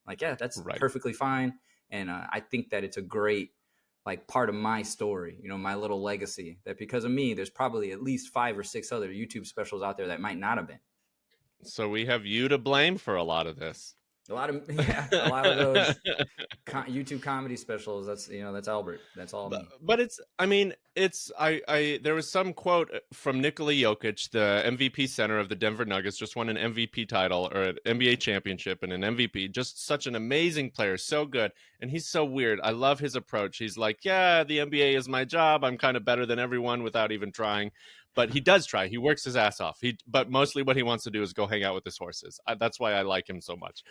Like, yeah, that's perfectly fine. And I think that it's a great, like, part of my story, you know, my little legacy, that because of me, there's probably at least 5 or 6 other YouTube specials out there that might not have been. So we have you to blame for a lot of this. A lot of those YouTube comedy specials. That's, you know, that's Albert. That's all me. But there was some quote from Nikola Jokic, the MVP center of the Denver Nuggets, just won an MVP title or an NBA championship and an MVP. Just such an amazing player, so good, and he's so weird. I love his approach. He's like, yeah, the NBA is my job. I'm kind of better than everyone without even trying. But he does try. He works his ass off. But mostly what he wants to do is go hang out with his horses. That's why I like him so much,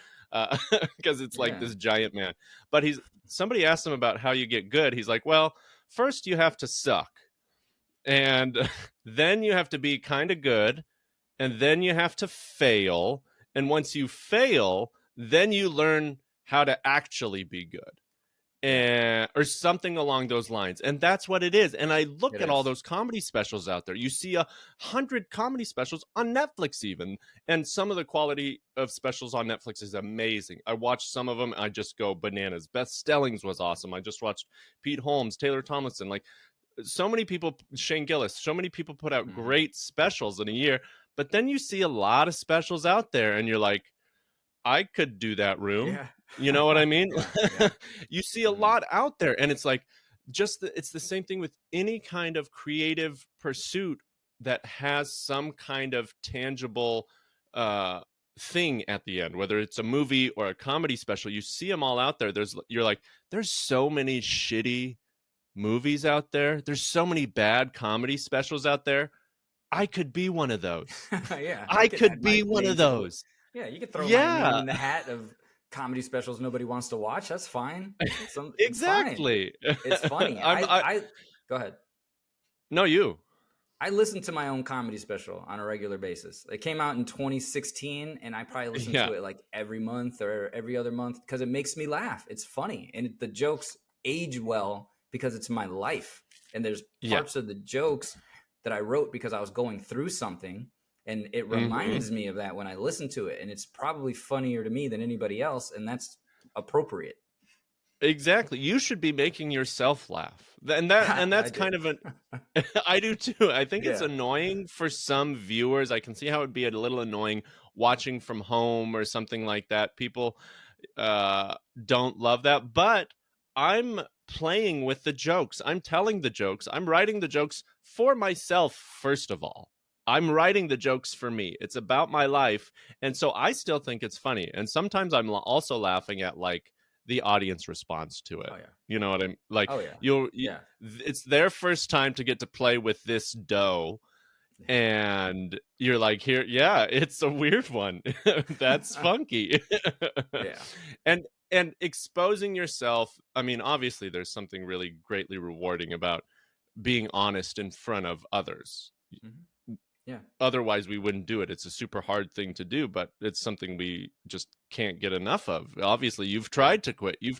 because it's like this giant man. But somebody asked him about how you get good. He's like, well, first you have to suck, and then you have to be kind of good, and then you have to fail. And once you fail, then you learn how to actually be good. Or something along those lines. And that's what it is. And I look at all those comedy specials out there. You see 100 comedy specials on Netflix even. And some of the quality of specials on Netflix is amazing. I watched some of them. I just go bananas. Beth Stellings was awesome. I just watched Pete Holmes, Taylor Tomlinson. Like, so many people, Shane Gillis, so many people put out great specials in a year. But then you see a lot of specials out there and you're like, I could do that room. You know what I mean? You see a lot out there, and it's like, it's the same thing with any kind of creative pursuit that has some kind of tangible thing at the end, whether it's a movie or a comedy special. You see them all out there. You're like, there's so many shitty movies out there. There's so many bad comedy specials out there. I could be one of those. I could be one of those. Yeah, you could throw my name in the hat of comedy specials nobody wants to watch. That's fine. Exactly. It's funny. I go ahead. No, you. I listen to my own comedy special on a regular basis. It came out in 2016, and I probably listen to it like every month or every other month because it makes me laugh. It's funny, and the jokes age well because it's my life. And there's parts of the jokes that I wrote because I was going through something. And it reminds me of that when I listen to it. And it's probably funnier to me than anybody else. And that's appropriate. Exactly. You should be making yourself laugh. And that's kind of I do too. I think it's annoying for some viewers. I can see how it'd be a little annoying watching from home or something like that. People don't love that. But I'm playing with the jokes. I'm telling the jokes. I'm writing the jokes for myself, first of all. I'm writing the jokes for me. It's about my life. And so I still think it's funny. And sometimes I'm also laughing at like the audience response to it. You know what I'm like? It's their first time to get to play with this dough. and you're like, here, yeah, it's a weird one. That's funky. Yeah. And exposing yourself, I mean, obviously there's something really greatly rewarding about being honest in front of others. Yeah. Otherwise we wouldn't do it. It's a super hard thing to do, but it's something we just can't get enough of. Obviously you've tried to quit. You're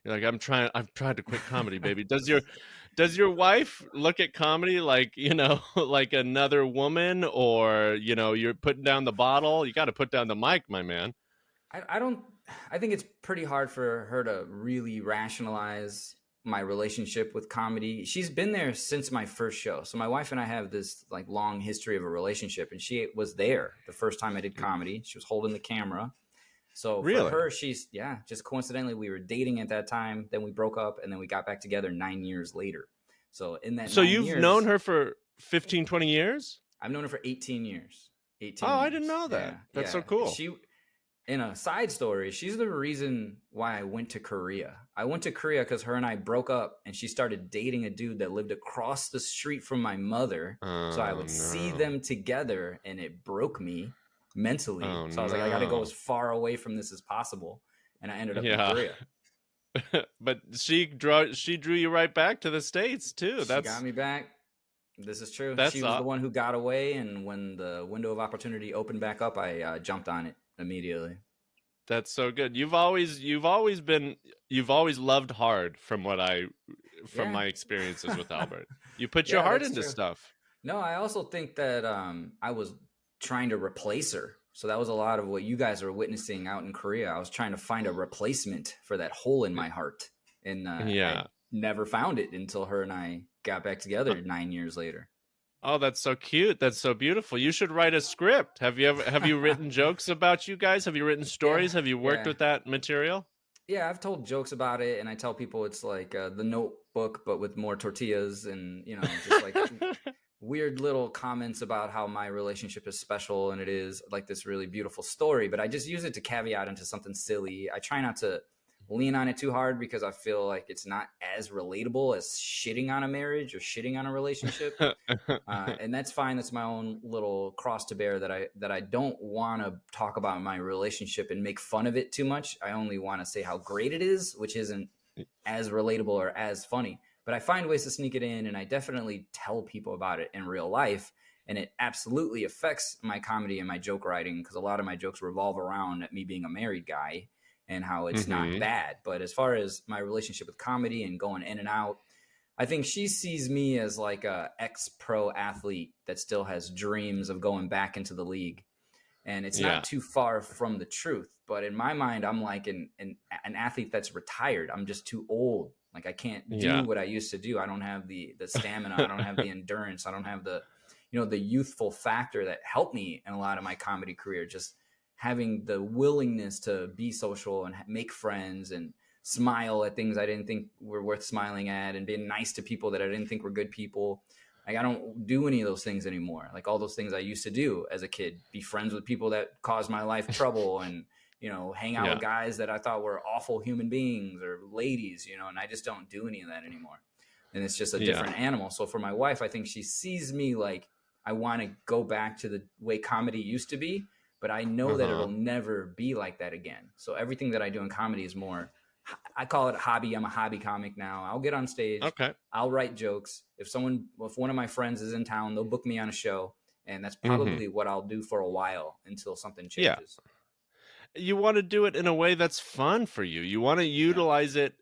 like, I've tried to quit comedy, baby. Does your wife look at comedy like, like another woman, or, you're putting down the bottle? You got to put down the mic, my man. I think it's pretty hard for her to really rationalize my relationship with comedy. She's been there since my first show. So my wife and I have this like long history of a relationship, and she was there the first time I did comedy. She was holding the camera. So really? For her, just coincidentally, we were dating at that time. Then we broke up, and then we got back together 9 years later. So in that, so you've known her for 15, 20 years? I've known her for 18 years. 18 Oh, years. I didn't know that. Yeah, That's so cool. In a side story, she's the reason why I went to Korea. I went to Korea because her and I broke up, and she started dating a dude that lived across the street from my mother. So I would see them together, and it broke me mentally. So I was like, I got to go as far away from this as possible. And I ended up in Korea. But she drew you right back to the States too. She got me back. This is true. She was the one who got away, and when the window of opportunity opened back up, I jumped on it immediately. That's so good. You've always loved hard from my experiences with Albert. You put your heart into stuff. No, I also think that I was trying to replace her. So that was a lot of what you guys are witnessing out in Korea. I was trying to find a replacement for that hole in my heart. And I never found it until her and I got back together 9 years later. Oh, that's so cute. That's so beautiful. You should write a script. Have you written jokes about you guys? Have you written stories? Have you worked with that material? Yeah, I've told jokes about it, and I tell people it's like the Notebook, but with more tortillas, and just like weird little comments about how my relationship is special, and it is like this really beautiful story. But I just use it to caveat into something silly. I try not to lean on it too hard because I feel like it's not as relatable as shitting on a marriage or shitting on a relationship. And that's fine. That's my own little cross to bear, that I don't want to talk about my relationship and make fun of it too much. I only want to say how great it is, which isn't as relatable or as funny, but I find ways to sneak it in. And I definitely tell people about it in real life. And it absolutely affects my comedy and my joke writing, because a lot of my jokes revolve around me being a married guy and how it's not bad. But as far as my relationship with comedy and going in and out, I think she sees me as like a ex-pro athlete that still has dreams of going back into the league. And it's not too far from the truth. But in my mind, I'm like an athlete that's retired. I'm just too old. Like I can't do what I used to do. I don't have the stamina. I don't have the endurance. I don't have the youthful factor that helped me in a lot of my comedy career. Just having the willingness to be social and make friends and smile at things I didn't think were worth smiling at, and being nice to people that I didn't think were good people. Like I don't do any of those things anymore. Like all those things I used to do as a kid, be friends with people that caused my life trouble, and, hang out with guys that I thought were awful human beings, or ladies, and I just don't do any of that anymore. And it's just a different animal. So for my wife, I think she sees me like I want to go back to the way comedy used to be, but I know that it'll never be like that again. So everything that I do in comedy is more, I call it a hobby. I'm a hobby comic now. I'll get on stage. Okay. I'll write jokes. If one of my friends is in town, they'll book me on a show. And that's probably what I'll do for a while until something changes. Yeah. You want to do it in a way that's fun for you. You want to utilize it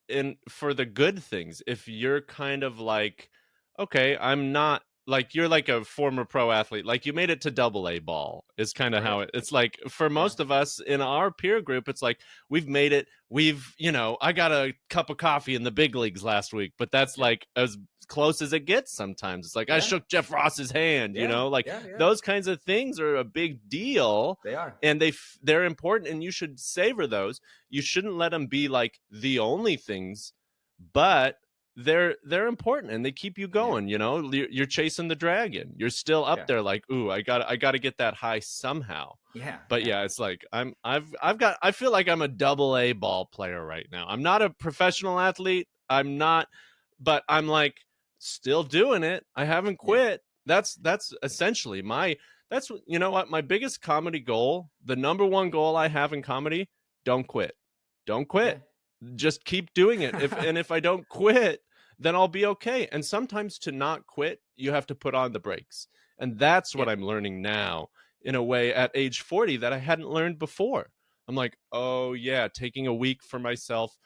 for the good things. If you're kind of like, okay, I'm not, like you're like a former pro athlete, like you made it to AA ball is kind of how it's like for most of us in our peer group. It's like we've made it. I got a cup of coffee in the big leagues last week, but that's like as close as it gets. Sometimes it's like I shook Jeff Ross's hand, those kinds of things are a big deal. They are, and they're important, and you should savor those. You shouldn't let them be like the only things, but they're important, and they keep you going. You're chasing the dragon. You're still up there like, ooh, I got to get that high somehow. But it's like I feel like I'm a AA ball player right now. I'm not a professional athlete. I'm not, but I'm like still doing it. I haven't quit. that's essentially that's, you know what, my biggest comedy goal, the number one goal I have in comedy: don't quit. Don't Yeah. quit. Just keep doing it. If I don't quit, then I'll be okay. And sometimes to not quit, you have to put on the brakes. And that's what Yep. I'm learning now, in a way, at age 40, that I hadn't learned before. I'm like, oh yeah, taking a week for myself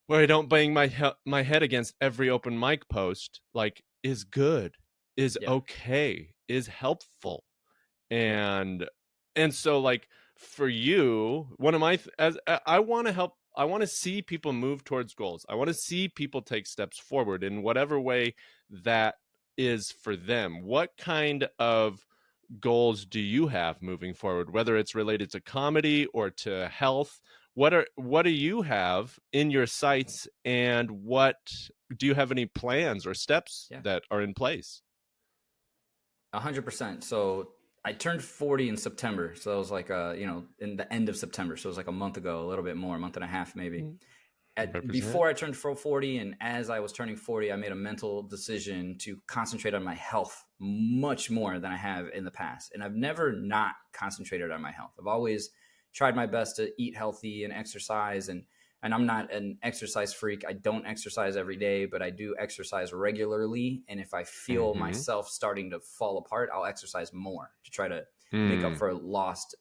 where I don't bang my head against every open mic post, like, is good, is Yep. okay, is helpful. Yep. And so, like, for you, one of my as I want to help, I want to see people move towards goals. I want to see people take steps forward in whatever way that is for them. What kind of goals do you have moving forward, whether it's related to comedy or to health? What do you have in your sights, and what do you have any plans or steps Yeah. that are in place? 100%. So I turned 40 in September. So it was like, in the end of September. So it was like a month ago, a little bit more, a month and a half, maybe. Represent. Before I turned 40, and as I was turning 40, I made a mental decision to concentrate on my health much more than I have in the past. And I've never not concentrated on my health. I've always tried my best to eat healthy and exercise. And I'm not an exercise freak. I don't exercise every day, but I do exercise regularly. And if I feel Mm-hmm. myself starting to fall apart, I'll exercise more to try to make up Mm. for lost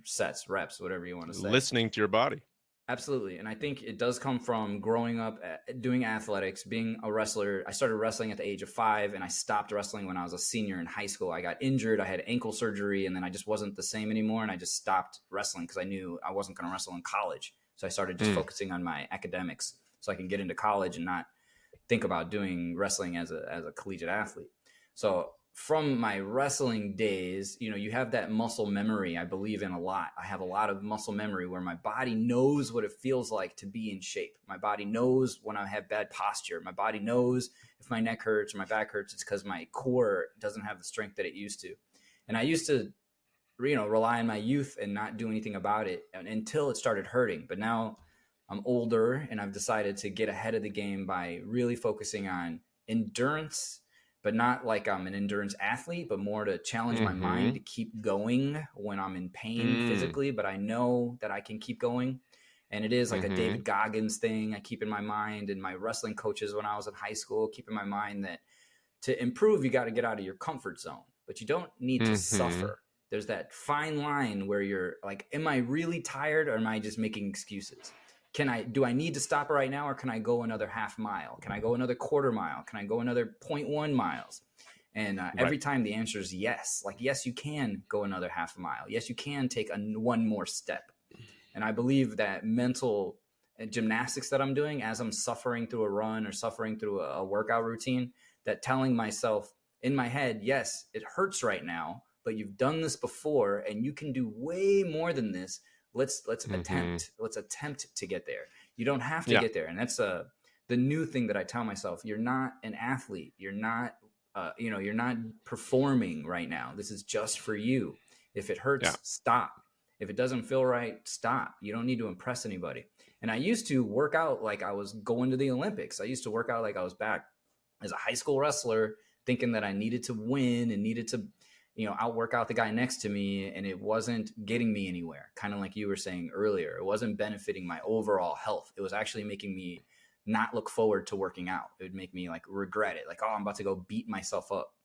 sets, reps, whatever you want to say. Listening to your body. Absolutely. And I think it does come from growing up doing athletics, being a wrestler. I started wrestling at the age of 5, and I stopped wrestling when I was a senior in high school. I got injured. I had ankle surgery, and then I just wasn't the same anymore. And I just stopped wrestling because I knew I wasn't going to wrestle in college. So I started just focusing on my academics so I can get into college and not think about doing wrestling as a collegiate athlete. So from my wrestling days, you have that muscle memory I believe in a lot. I have a lot of muscle memory where my body knows what it feels like to be in shape. My body knows when I have bad posture. My body knows if my neck hurts or my back hurts, it's because my core doesn't have the strength that it used to. And I used to, rely on my youth and not do anything about it until it started hurting. But now I'm older, and I've decided to get ahead of the game by really focusing on endurance, but not like I'm an endurance athlete, but more to challenge my mind Mm-hmm. to keep going when I'm in pain Mm. physically, but I know that I can keep going. And it is like a Mm-hmm. David Goggins thing I keep in my mind, and my wrestling coaches when I was in high school keep in my mind that to improve, you got to get out of your comfort zone, but you don't need to Mm-hmm. suffer. There's that fine line where you're like, am I really tired, or am I just making excuses? Do I need to stop right now, or can I go another half mile? Can I go another quarter mile? Can I go another 0.1 miles? And Right. every time the answer is yes. Like, yes, you can go another half a mile. Yes, you can take one more step. And I believe that mental gymnastics that I'm doing as I'm suffering through a run or suffering through a workout routine, that telling myself in my head, yes, it hurts right now, but you've done this before and you can do way more than this. Let's Mm-hmm. attempt to get there. You don't have to Yeah. get there. And that's the new thing that I tell myself. You're not an athlete. You're not you're not performing right now. This is just for you. If it Yeah. hurts, stop. If it doesn't feel right, stop. You don't need to impress anybody. And I used to work out like I was going to the Olympics. I used to work out like I was back as a high school wrestler, thinking that I needed to win and needed to, outwork out the guy next to me. And it wasn't getting me anywhere. Kind of like you were saying earlier, it wasn't benefiting my overall health. It was actually making me not look forward to working out. It would make me like regret it. Like, oh, I'm about to go beat myself up.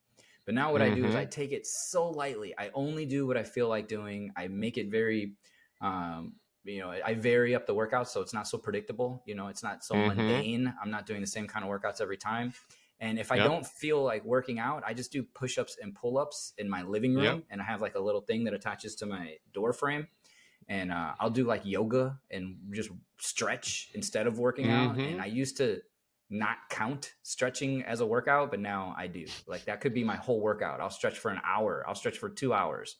But now what I do is I Mm-hmm. take it so lightly. I only do what I feel like doing. I make it very, I vary up the workouts so it's not so predictable. It's not so Mm-hmm. mundane. I'm not doing the same kind of workouts every time. And if I Yep. don't feel like working out, I just do push-ups and pull-ups in my living Yep. room. And I have like a little thing that attaches to my door frame. And I'll do like yoga and just stretch instead of working out. And Mm-hmm. I used to not count stretching as a workout, but now I do. Like, that could be my whole workout. I'll stretch for an hour. I'll stretch for 2 hours.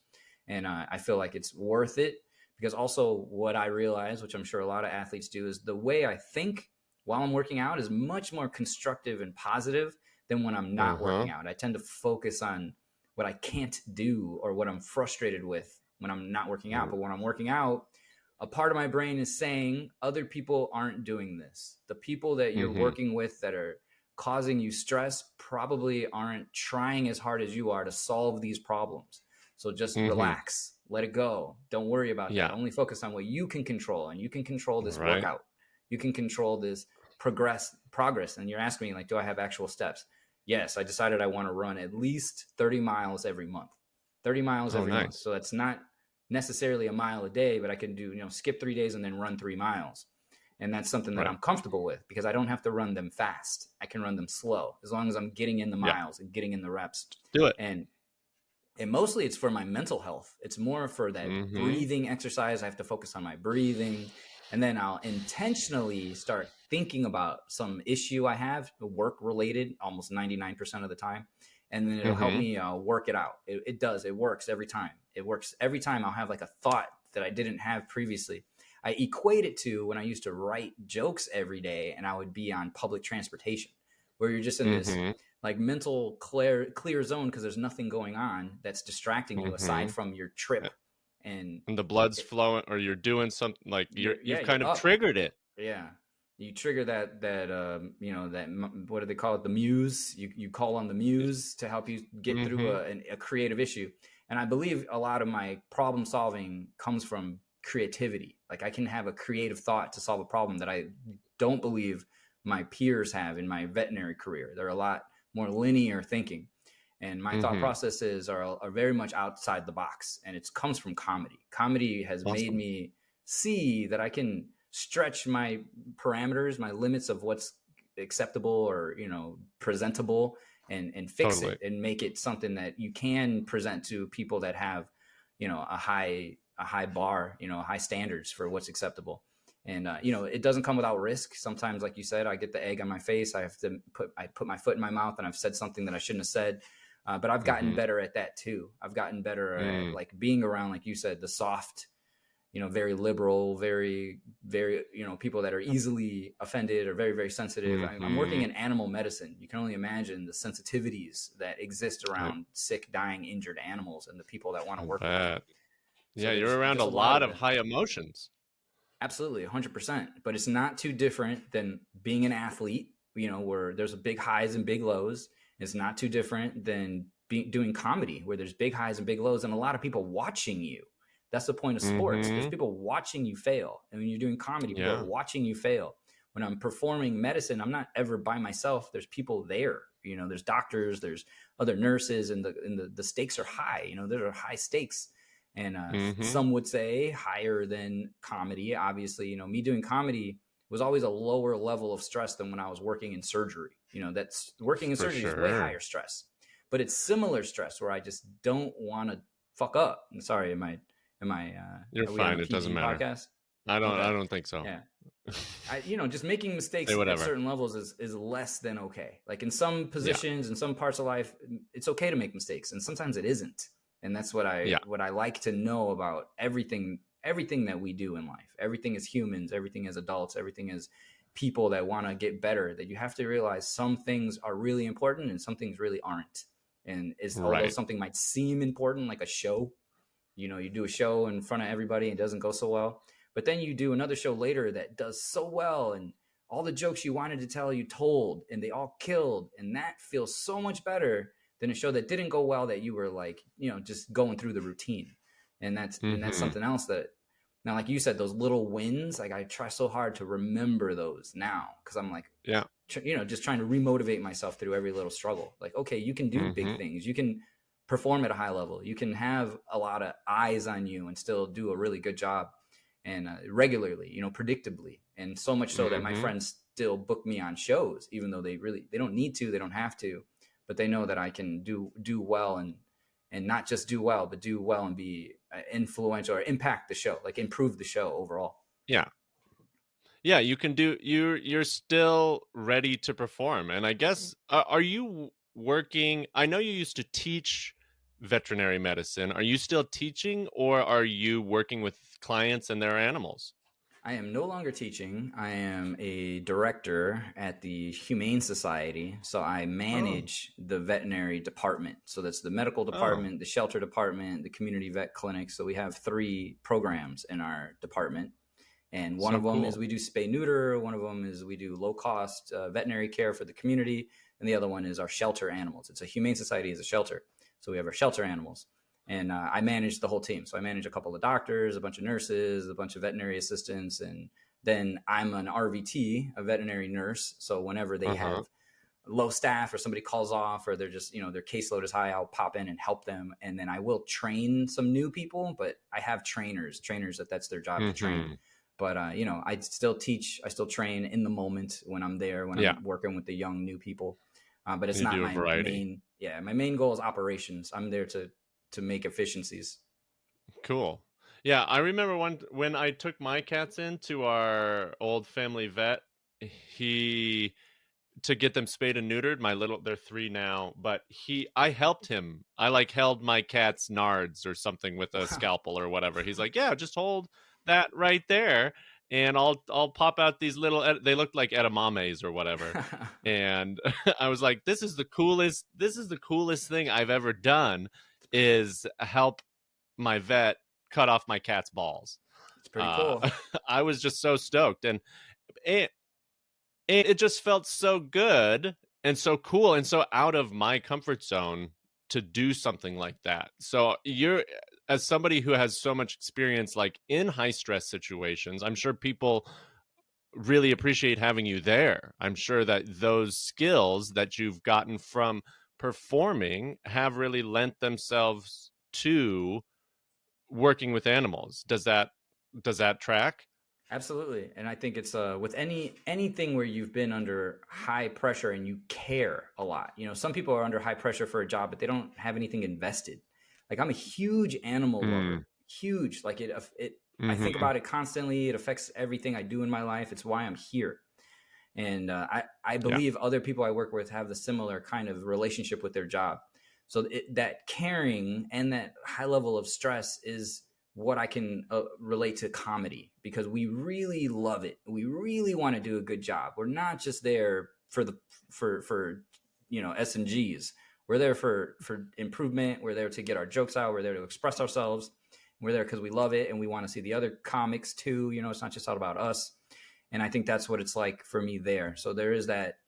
And I feel like it's worth it, because also what I realize, which I'm sure a lot of athletes do, is the way I think while I'm working out is much more constructive and positive than when I'm not Uh-huh. working out. I tend to focus on what I can't do or what I'm frustrated with when I'm not working out. But when I'm working out, a part of my brain is saying other people aren't doing this. The people that you're Mm-hmm. working with that are causing you stress probably aren't trying as hard as you are to solve these problems. So just relax, let it go. Don't worry about that. Only focus on what you can control, and you can control this workout. You can control this progress. And you're asking me, like, do I have actual steps? Yes, I decided I want to run at least 30 miles every month. 30 miles every month. So that's not necessarily a mile a day, but I can do, skip 3 days and then run 3 miles. And that's something that I'm comfortable with, because I don't have to run them fast. I can run them slow, as long as I'm getting in the miles and getting in the reps. Do it. And mostly it's for my mental health. It's more for that breathing exercise. I have to focus on my breathing. And then I'll intentionally start thinking about some issue I have, work related, almost 99% of the time. And then it'll help me work it out. It does. It works every time. It works every time. I'll have like a thought that I didn't have previously. I equate it to when I used to write jokes every day, and I would be on public transportation, where you're just in this like mental clear zone, because there's nothing going on that's distracting you aside from your trip. And the blood's flowing, or you're doing something like you've kind of triggered it. Yeah. You trigger that what do they call it? The muse. You call on the muse to help you get through a creative issue. And I believe a lot of my problem solving comes from creativity. Like, I can have a creative thought to solve a problem that I don't believe my peers have in my veterinary career. They're a lot more linear thinking. And my thought processes are very much outside the box. And it comes from comedy. Comedy has made me see that I can stretch my parameters, my limits of what's acceptable or, presentable, and fix it and make it something that you can present to people that have, a high bar, high standards for what's acceptable. And, it doesn't come without risk. Sometimes, like you said, I get the egg on my face. I put my foot in my mouth, and I've said something that I shouldn't have said. But I've gotten better at that too. I've gotten better at, like, being around, like you said, the soft, very liberal, very, very, people that are easily offended or very, very sensitive. I'm working in animal medicine. You can only imagine the sensitivities that exist around sick, dying, injured animals, and the people that want to work with them. So you're around a lot of high emotions. Absolutely, 100%. But it's not too different than being an athlete, where there's big highs and big lows. It's not too different than doing comedy, where there's big highs and big lows, and a lot of people watching you. That's the point of sports. There's people watching you fail. And when you're doing comedy, people are watching you fail. When I'm performing medicine, I'm not ever by myself. There's people there. There's doctors, there's other nurses, and the stakes are high. There are high stakes. And some would say higher than comedy. Obviously, me doing comedy was always a lower level of stress than when I was working in surgery. That's working in surgery is way higher stress. But it's similar stress where I just don't want to fuck up. I'm sorry, am I You're fine. It doesn't matter. Podcast? I don't think so. Yeah. Just making mistakes at certain levels is less than okay. Like, in some positions, in some parts of life, it's okay to make mistakes, and sometimes it isn't. And that's what I like to know about everything that we do in life. Everything as humans, everything as adults, everything as people that want to get better, that you have to realize some things are really important and some things really aren't. And although something might seem important, like a show, you do a show in front of everybody and it doesn't go so well, but then you do another show later that does so well, and all the jokes you wanted to tell you told, and they all killed, and that feels so much better than a show that didn't go well, that you were like, just going through the routine. And that's something else that, now, like you said, those little wins, like, I try so hard to remember those now, because I'm like, just trying to remotivate myself through every little struggle. Like, okay, you can do big things. You can perform at a high level. You can have a lot of eyes on you and still do a really good job, and regularly, predictably. And so much so that my friends still book me on shows, even though they don't need to, they don't have to, but they know that I can do well, and not just do well, but do well and be influential or impact the show, like improve the show overall. Yeah, you can do. You're still ready to perform, and I guess are you working? I know you used to teach veterinary medicine. Are you still teaching, or are you working with clients and their animals? I am no longer teaching. I am a director at the Humane Society. So I manage the veterinary department. So that's the medical department, the shelter department, the community vet clinic. So we have 3 programs in our department. And one So of them is cool. we do spay neuter. One of them is we do low cost veterinary care for the community. And the other one is our shelter animals. It's a humane society as a shelter. So we have our shelter animals. And I manage the whole team. So I manage a couple of doctors, a bunch of nurses, a bunch of veterinary assistants. And then I'm an RVT, a veterinary nurse. So whenever they have low staff or somebody calls off or they're just, their caseload is high, I'll pop in and help them. And then I will train some new people, but I have trainers that's their job to train. But, I still teach, I still train in the moment when I'm there, when I'm working with the young new people. But it's not my main. Yeah, my main goal is operations. I'm there to make efficiencies. Cool. Yeah, I remember when I took my cats into our old family vet, to get them spayed and neutered. They're 3 now, but I helped him. I held my cat's nards or something with a scalpel or whatever. He's like, yeah, just hold that right there. And I'll pop out these little, they looked like edamames or whatever. And I was like, this is the coolest thing I've ever done, is help my vet cut off my cat's balls. It's pretty cool. I was just so stoked. And it just felt so good and so cool and so out of my comfort zone to do something like that. So you're, as somebody who has so much experience in high stress situations, I'm sure people really appreciate having you there. I'm sure that those skills that you've gotten from performing have really lent themselves to working with animals. Does that track? Absolutely. And I think it's with anything where you've been under high pressure and you care a lot. Some people are under high pressure for a job, but they don't have anything invested. I'm a huge animal lover, huge. I think about it constantly. It affects everything I do in my life. It's why I'm here. And I believe other people I work with have the similar kind of relationship with their job. So that caring and that high level of stress is what I can relate to comedy, because we really love it. We really want to do a good job. We're not just there for S and G's. We're there for improvement. We're there to get our jokes out. We're there to express ourselves. We're there because we love it and we want to see the other comics too. It's not just all about us. And I think that's what it's like for me there. So there is that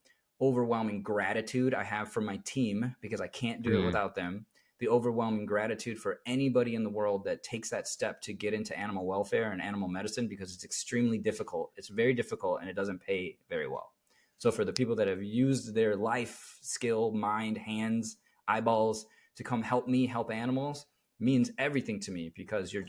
overwhelming gratitude I have for my team, because I can't do it without them. The overwhelming gratitude for anybody in the world that takes that step to get into animal welfare and animal medicine, because it's extremely difficult. It's very difficult and it doesn't pay very well. So for the people that have used their life skill, mind, hands, eyeballs to come help me help animals means everything to me, because you're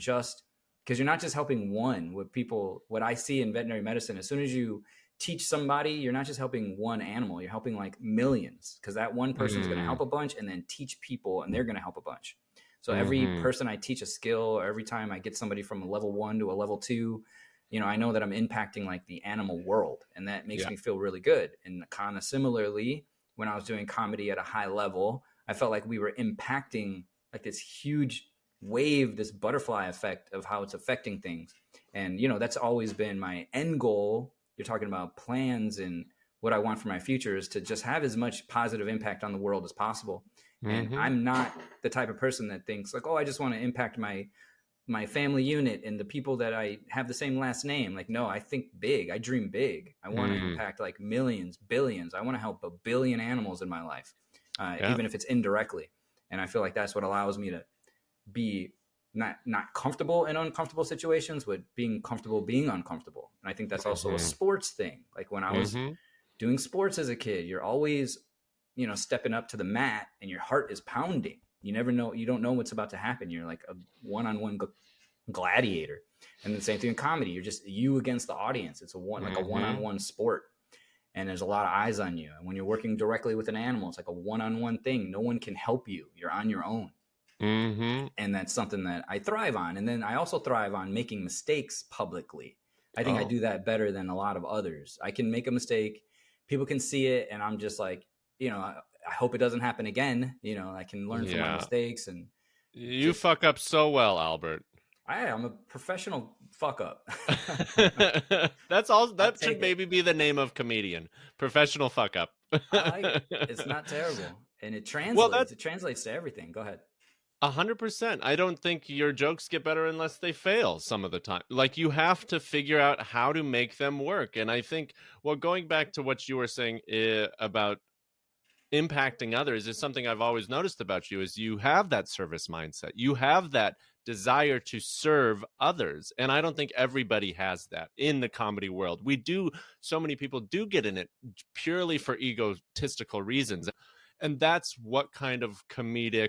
not just helping one. What I see in veterinary medicine, as soon as you teach somebody, you're not just helping one animal, you're helping millions, because that one person is going to help a bunch and then teach people and they're going to help a bunch. So every person I teach a skill, or every time I get somebody from a level 1 to a level 2, I know that I'm impacting the animal world, and that makes me feel really good. And kind of similarly, when I was doing comedy at a high level, I felt like we were impacting this huge wave, this butterfly effect of how it's affecting things. And, that's always been my end goal. You're talking about plans, and what I want for my future is to just have as much positive impact on the world as possible. And I'm not the type of person that thinks I just want to impact my family unit and the people that I have the same last name. No, I think big. I dream big. I want to impact millions, billions. I want to help 1 billion animals in my life, even if it's indirectly. And I feel like that's what allows me to be not comfortable in uncomfortable situations, but being comfortable being uncomfortable. And I think that's also a sports thing. When I was doing sports as a kid, you're always, stepping up to the mat and your heart is pounding. You never know. You don't know what's about to happen. You're like a one-on-one gladiator. And the same thing in comedy. You're just you against the audience. It's a one-on-one sport. And there's a lot of eyes on you. And when you're working directly with an animal, it's like a one-on-one thing. No one can help you. You're on your own. And that's something that I thrive on. And then I also thrive on making mistakes publicly. I think I do that better than a lot of others. I can make a mistake. People can see it. And I'm just I hope it doesn't happen again. I can learn from my mistakes. And you fuck up so well, Albert. I'm a professional fuck up. That's all. That should maybe be the name of comedian. Professional fuck up. I like it. It's not terrible. And it translates. It translates to everything. Go ahead. 100%. I don't think your jokes get better unless they fail some of the time. Like, you have to figure out how to make them work. And I think, well, going back to what you were saying about impacting others is something I've always noticed about you is you have that service mindset. You have that desire to serve others. And I don't think everybody has that in the comedy world. So many people do get in it purely for egotistical reasons. And that's what kind of comedic,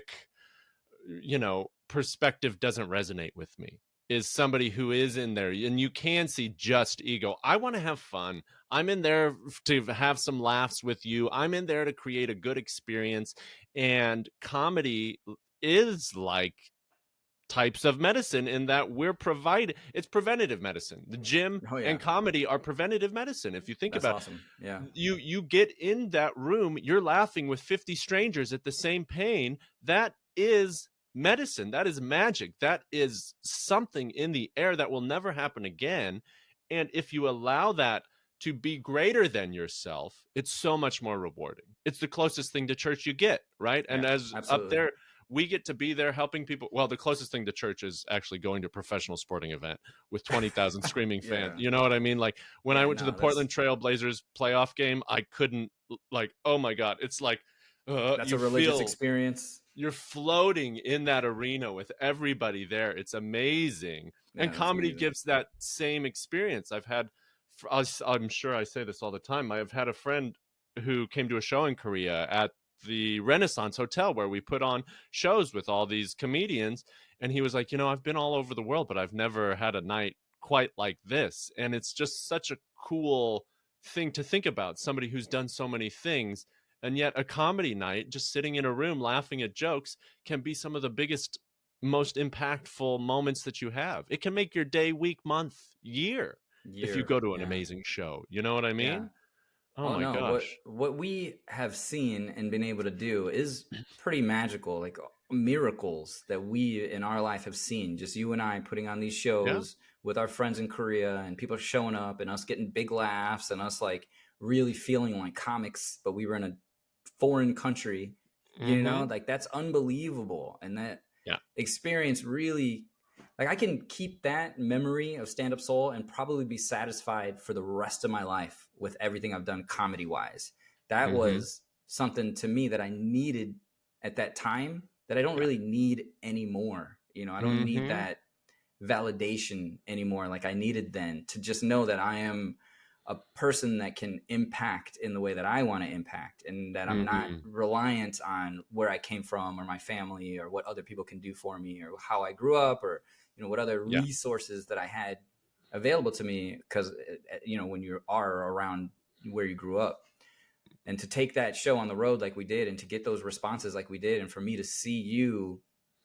perspective doesn't resonate with me, is somebody who is in there and you can see just ego. I want to have fun. I'm in there to have some laughs with you. I'm in there to create a good experience. And comedy is like types of medicine in that it's preventative medicine. The gym Oh yeah, and comedy are preventative medicine. If you think that's about awesome. Yeah, you get in that room, you're laughing with 50 strangers at the same pain. That is medicine. That is magic. That is something in the air that will never happen again. And if you allow that to be greater than yourself, it's so much more rewarding. It's the closest thing to church you get, right? And yeah, as up absolutely. there, we get to be there helping people. Well, the closest thing to church is actually going to a professional sporting event with 20,000 screaming fans. Yeah, You know what I mean? Like, when I yeah. went to the No, that's Portland Trail Blazers playoff game, I couldn't, like, oh my God. It's like, that's you a religious feel experience. you're floating in that arena with everybody there. It's amazing. And Yeah, that's comedy amazing. gives that same experience. I'm sure I say this all the time. I've had a friend who came to a show in Korea at the Renaissance Hotel where we put on shows with all these comedians. And he was like, I've been all over the world, but I've never had a night quite like this. And it's just such a cool thing to think about. Somebody who's done so many things. And yet a comedy night, just sitting in a room laughing at jokes, can be some of the biggest, most impactful moments that you have. It can make your day, week, month, year if you Year. go to an Yeah, amazing show. You know what I yeah. mean? Oh Oh my no, gosh. what we have seen and been able to do is pretty magical. Like miracles that we in our life have seen. Just you and I putting on these Yeah. shows with our friends in Korea and people showing up and us getting big laughs and us like really feeling like comics, but we were in a foreign country, Mm-hmm. like that's unbelievable. And that Yeah. experience really, like I can keep that memory of Stand Up Soul and probably be satisfied for the rest of my life with everything I've done comedy wise. That Mm-hmm. was something to me that I needed at that time that I don't Yeah. really need anymore. I don't need Mm-hmm. that validation anymore like I needed then, to just know that I am a person that can impact in the way that I want to impact, and that I'm not Mm-hmm. reliant on where I came from or my family or what other people can do for me or how I grew up or what other Yeah. resources that I had available to me, because when you are around where you grew up, and to take that show on the road like we did and to get those responses like we did, and for me to see you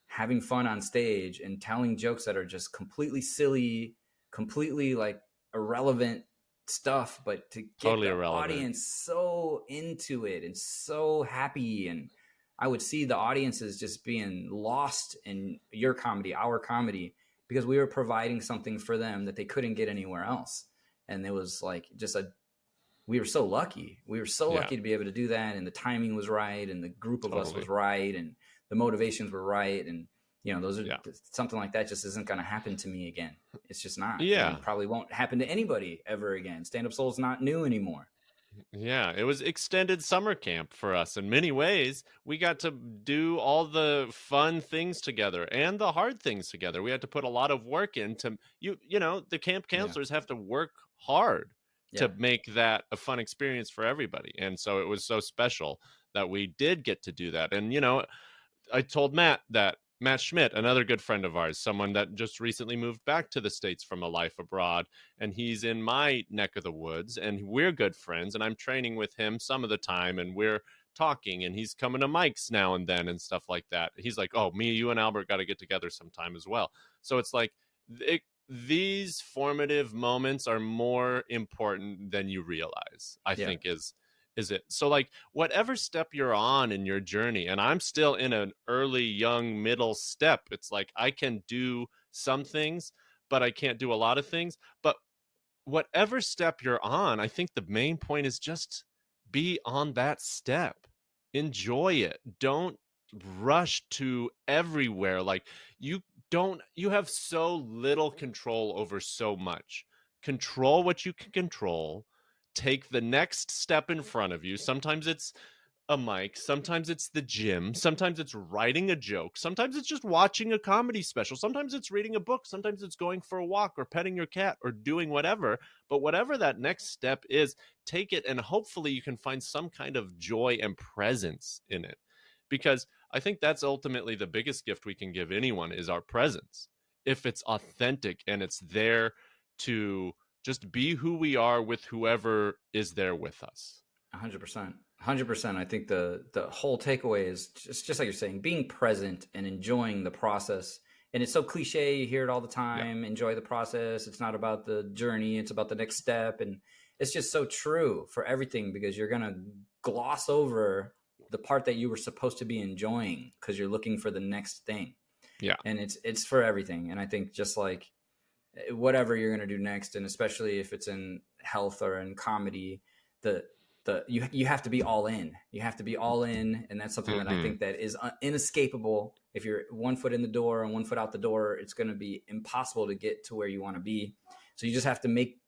having fun on stage and telling jokes that are just completely silly, completely like irrelevant stuff, but to get Totally the irrelevant. audience so into it and so happy. And I would see the audiences just being lost in your comedy, our comedy, because we were providing something for them that they couldn't get anywhere else. And it was like we were so lucky. We were so Yeah. lucky to be able to do that. And the timing was right. And the group of us was Totally. right. And the motivations were right. And, those are Yeah. something like that just isn't going to happen to me again. It's just not, Yeah. and probably won't happen to anybody ever again. Stand Up Soul is not new anymore. Yeah, it was extended summer camp for us in many ways. We got to do all the fun things together and the hard things together. We had to put a lot of work into the camp Yeah. counselors have to work hard to Yeah. make that a fun experience for everybody. And so it was so special that we did get to do that. And I told Matt Schmidt, another good friend of ours, someone that just recently moved back to the States from a life abroad, and he's in my neck of the woods, and we're good friends, and I'm training with him some of the time, and we're talking, and he's coming to Mike's now and then and stuff like that. He's like, oh, me, you, and Albert got to get together sometime as well. So it's like these formative moments are more important than you realize, I Yeah. think is it. So like whatever step you're on in your journey, and I'm still in an early, young, middle step, it's like I can do some things, but I can't do a lot of things. But whatever step you're on, I think the main point is just be on that step. Enjoy it. Don't rushed to everywhere. Like you you have so little control over so much. Control what you can control. Take the next step in front of you. Sometimes it's a mic, sometimes it's the gym, sometimes it's writing a joke, sometimes it's just watching a comedy special, sometimes it's reading a book, sometimes it's going for a walk or petting your cat or doing whatever. But whatever that next step is, take it, and hopefully you can find some kind of joy and presence in it, because I think that's ultimately the biggest gift we can give anyone is our presence. If it's authentic and it's there to just be who we are with whoever is there with us. 100%. 100%. I think the whole takeaway is just like you're saying, being present and enjoying the process. And it's so cliche, you hear it all the time. Yeah. Enjoy the process. It's not about the journey, it's about the next step. And it's just so true for everything, because you're going to gloss over the part that you were supposed to be enjoying because you're looking for the next thing. Yeah. And it's for everything. And I think just like whatever you're going to do next, and especially if it's in health or in comedy, you have to be all in. You have to be all in, and that's something that I think that is inescapable. If you're 1 foot in the door and 1 foot out the door, it's going to be impossible to get to where you want to be. So you just have to make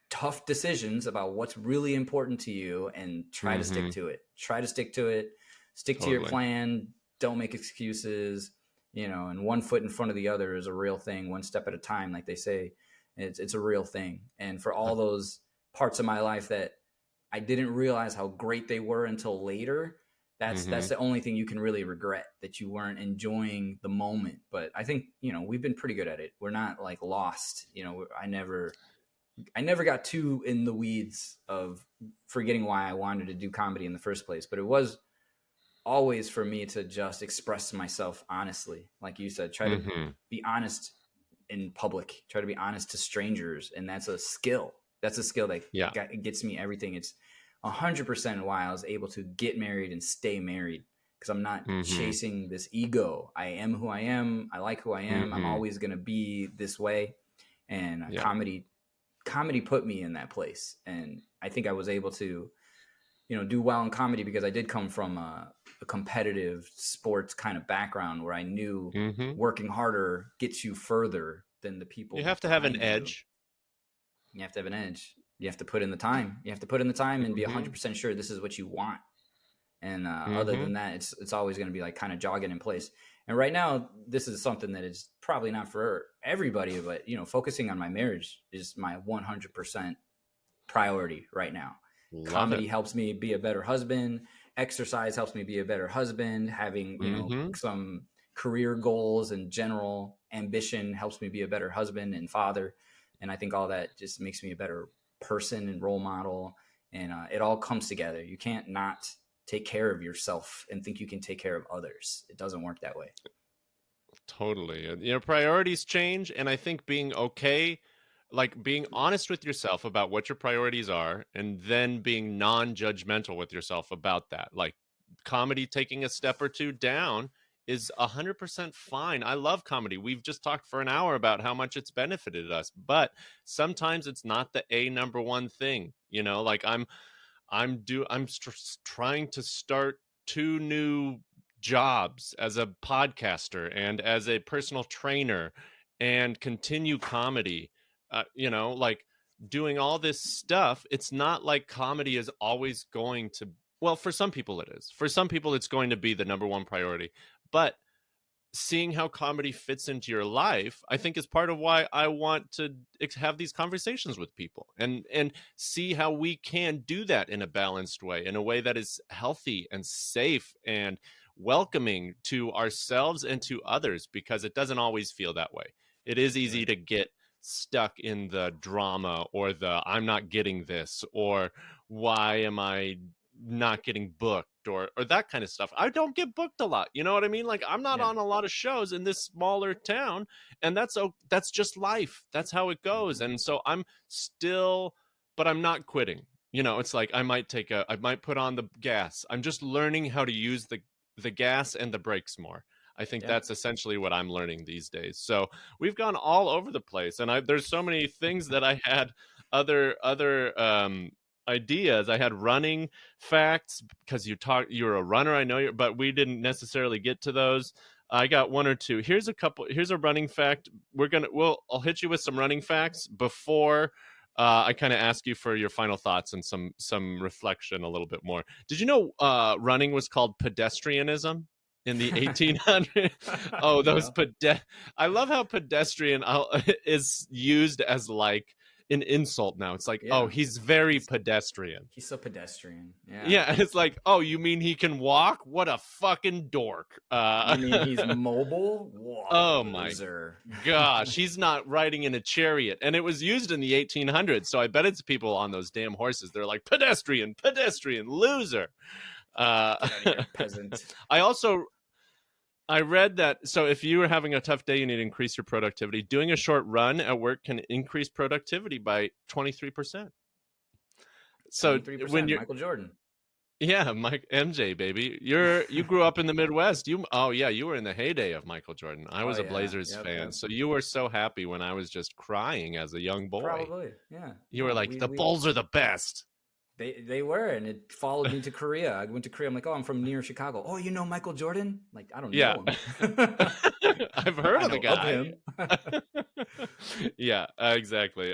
tough decisions about what's really important to you and try to stick to it. Try to stick to it. Stick to your plan. Don't make excuses. And 1 foot in front of the other is a real thing. 1 step at a time, like they say. It's a real thing. And for all those parts of my life that I didn't realize how great they were until later, that's the only thing you can really regret, that you weren't enjoying the moment. But I think, we've been pretty good at it. We're not like lost. I never got too in the weeds of forgetting why I wanted to do comedy in the first place. But it was always for me to just express myself honestly. Like you said, try to be honest in public, try to be honest to strangers. And that's a skill. That's a skill that gets me everything. It's 100% why I was able to get married and stay married, because I'm not chasing this ego. I am who I am. I like who I am. I'm always going to be this way. And comedy put me in that place. And I think I was able to, do well in comedy because I did come from a competitive sports kind of background where I knew working harder gets you further than the people. You have to have an edge. You have to have an edge. You have to put in the time. You have to put in the time and be 100% sure this is what you want. And other than that, it's always going to be like kind of jogging in place. And right now, this is something that is probably not for everybody, but focusing on my marriage is my 100% priority right now. Comedy helps me be a better husband. Exercise helps me be a better husband. Having some career goals and general ambition helps me be a better husband and father. And I think all that just makes me a better person and role model. And it all comes together. You can't not take care of yourself and think you can take care of others. It doesn't work that way. Totally. Priorities change. And I think being okay, like being honest with yourself about what your priorities are, and then being non-judgmental with yourself about that. Like comedy taking a step or two down is 100% fine. I love comedy. We've just talked for an hour about how much it's benefited us, but sometimes it's not the number one thing. Like I'm trying to start 2 new jobs as a podcaster and as a personal trainer and continue comedy. Like doing all this stuff. It's not like comedy is always going to, well, for some people it is. For some people it's going to be the number one priority. But seeing how comedy fits into your life, I think is part of why I want to have these conversations with people and see how we can do that in a balanced way, in a way that is healthy and safe and welcoming to ourselves and to others, because it doesn't always feel that way. It is easy to get stuck in the drama or the I'm not getting this, or why am I not getting booked, or that kind of stuff. I don't get booked a lot. You know what I mean? Like I'm not on a lot of shows in this smaller town, and that's just life. That's how it goes. And so I'm still, but I'm not quitting. It's like I might put on the gas. I'm just learning how to use the gas and the brakes more. I think that's essentially what I'm learning these days. So we've gone all over the place, and there's so many things that I had other ideas. I had running facts because you're a runner. I know but we didn't necessarily get to those. I got one or two. Here's a running fact. I'll hit you with some running facts before I kind of ask you for your final thoughts and some reflection a little bit more. Did you know running was called pedestrianism in the 1800s? Oh, those I love how pedestrian is used as like an insult now. It's like, oh, he's very pedestrian. He's so pedestrian. Yeah, it's like, oh, you mean he can walk? What a fucking dork. You mean he's mobile? Whoa, oh loser. My gosh, he's not riding in a chariot. And it was used in the 1800s, so I bet it's people on those damn horses. They're like, pedestrian, loser. Get out of here, peasant. I read that, so if you are having a tough day, you need to increase your productivity. Doing a short run at work can increase productivity by 23%. So 23%, when you're Michael Jordan. Yeah, Mike MJ, baby. You grew up in the Midwest. You were in the heyday of Michael Jordan. I was a Blazers fan. So you were so happy when I was just crying as a young boy. Probably, yeah. You were like, the Bulls are the best. They were, and it followed me to Korea. I went to Korea. I'm like, oh, I'm from near Chicago. Oh, you know Michael Jordan? Like, I don't know him. I've heard of the guy. Yeah, exactly.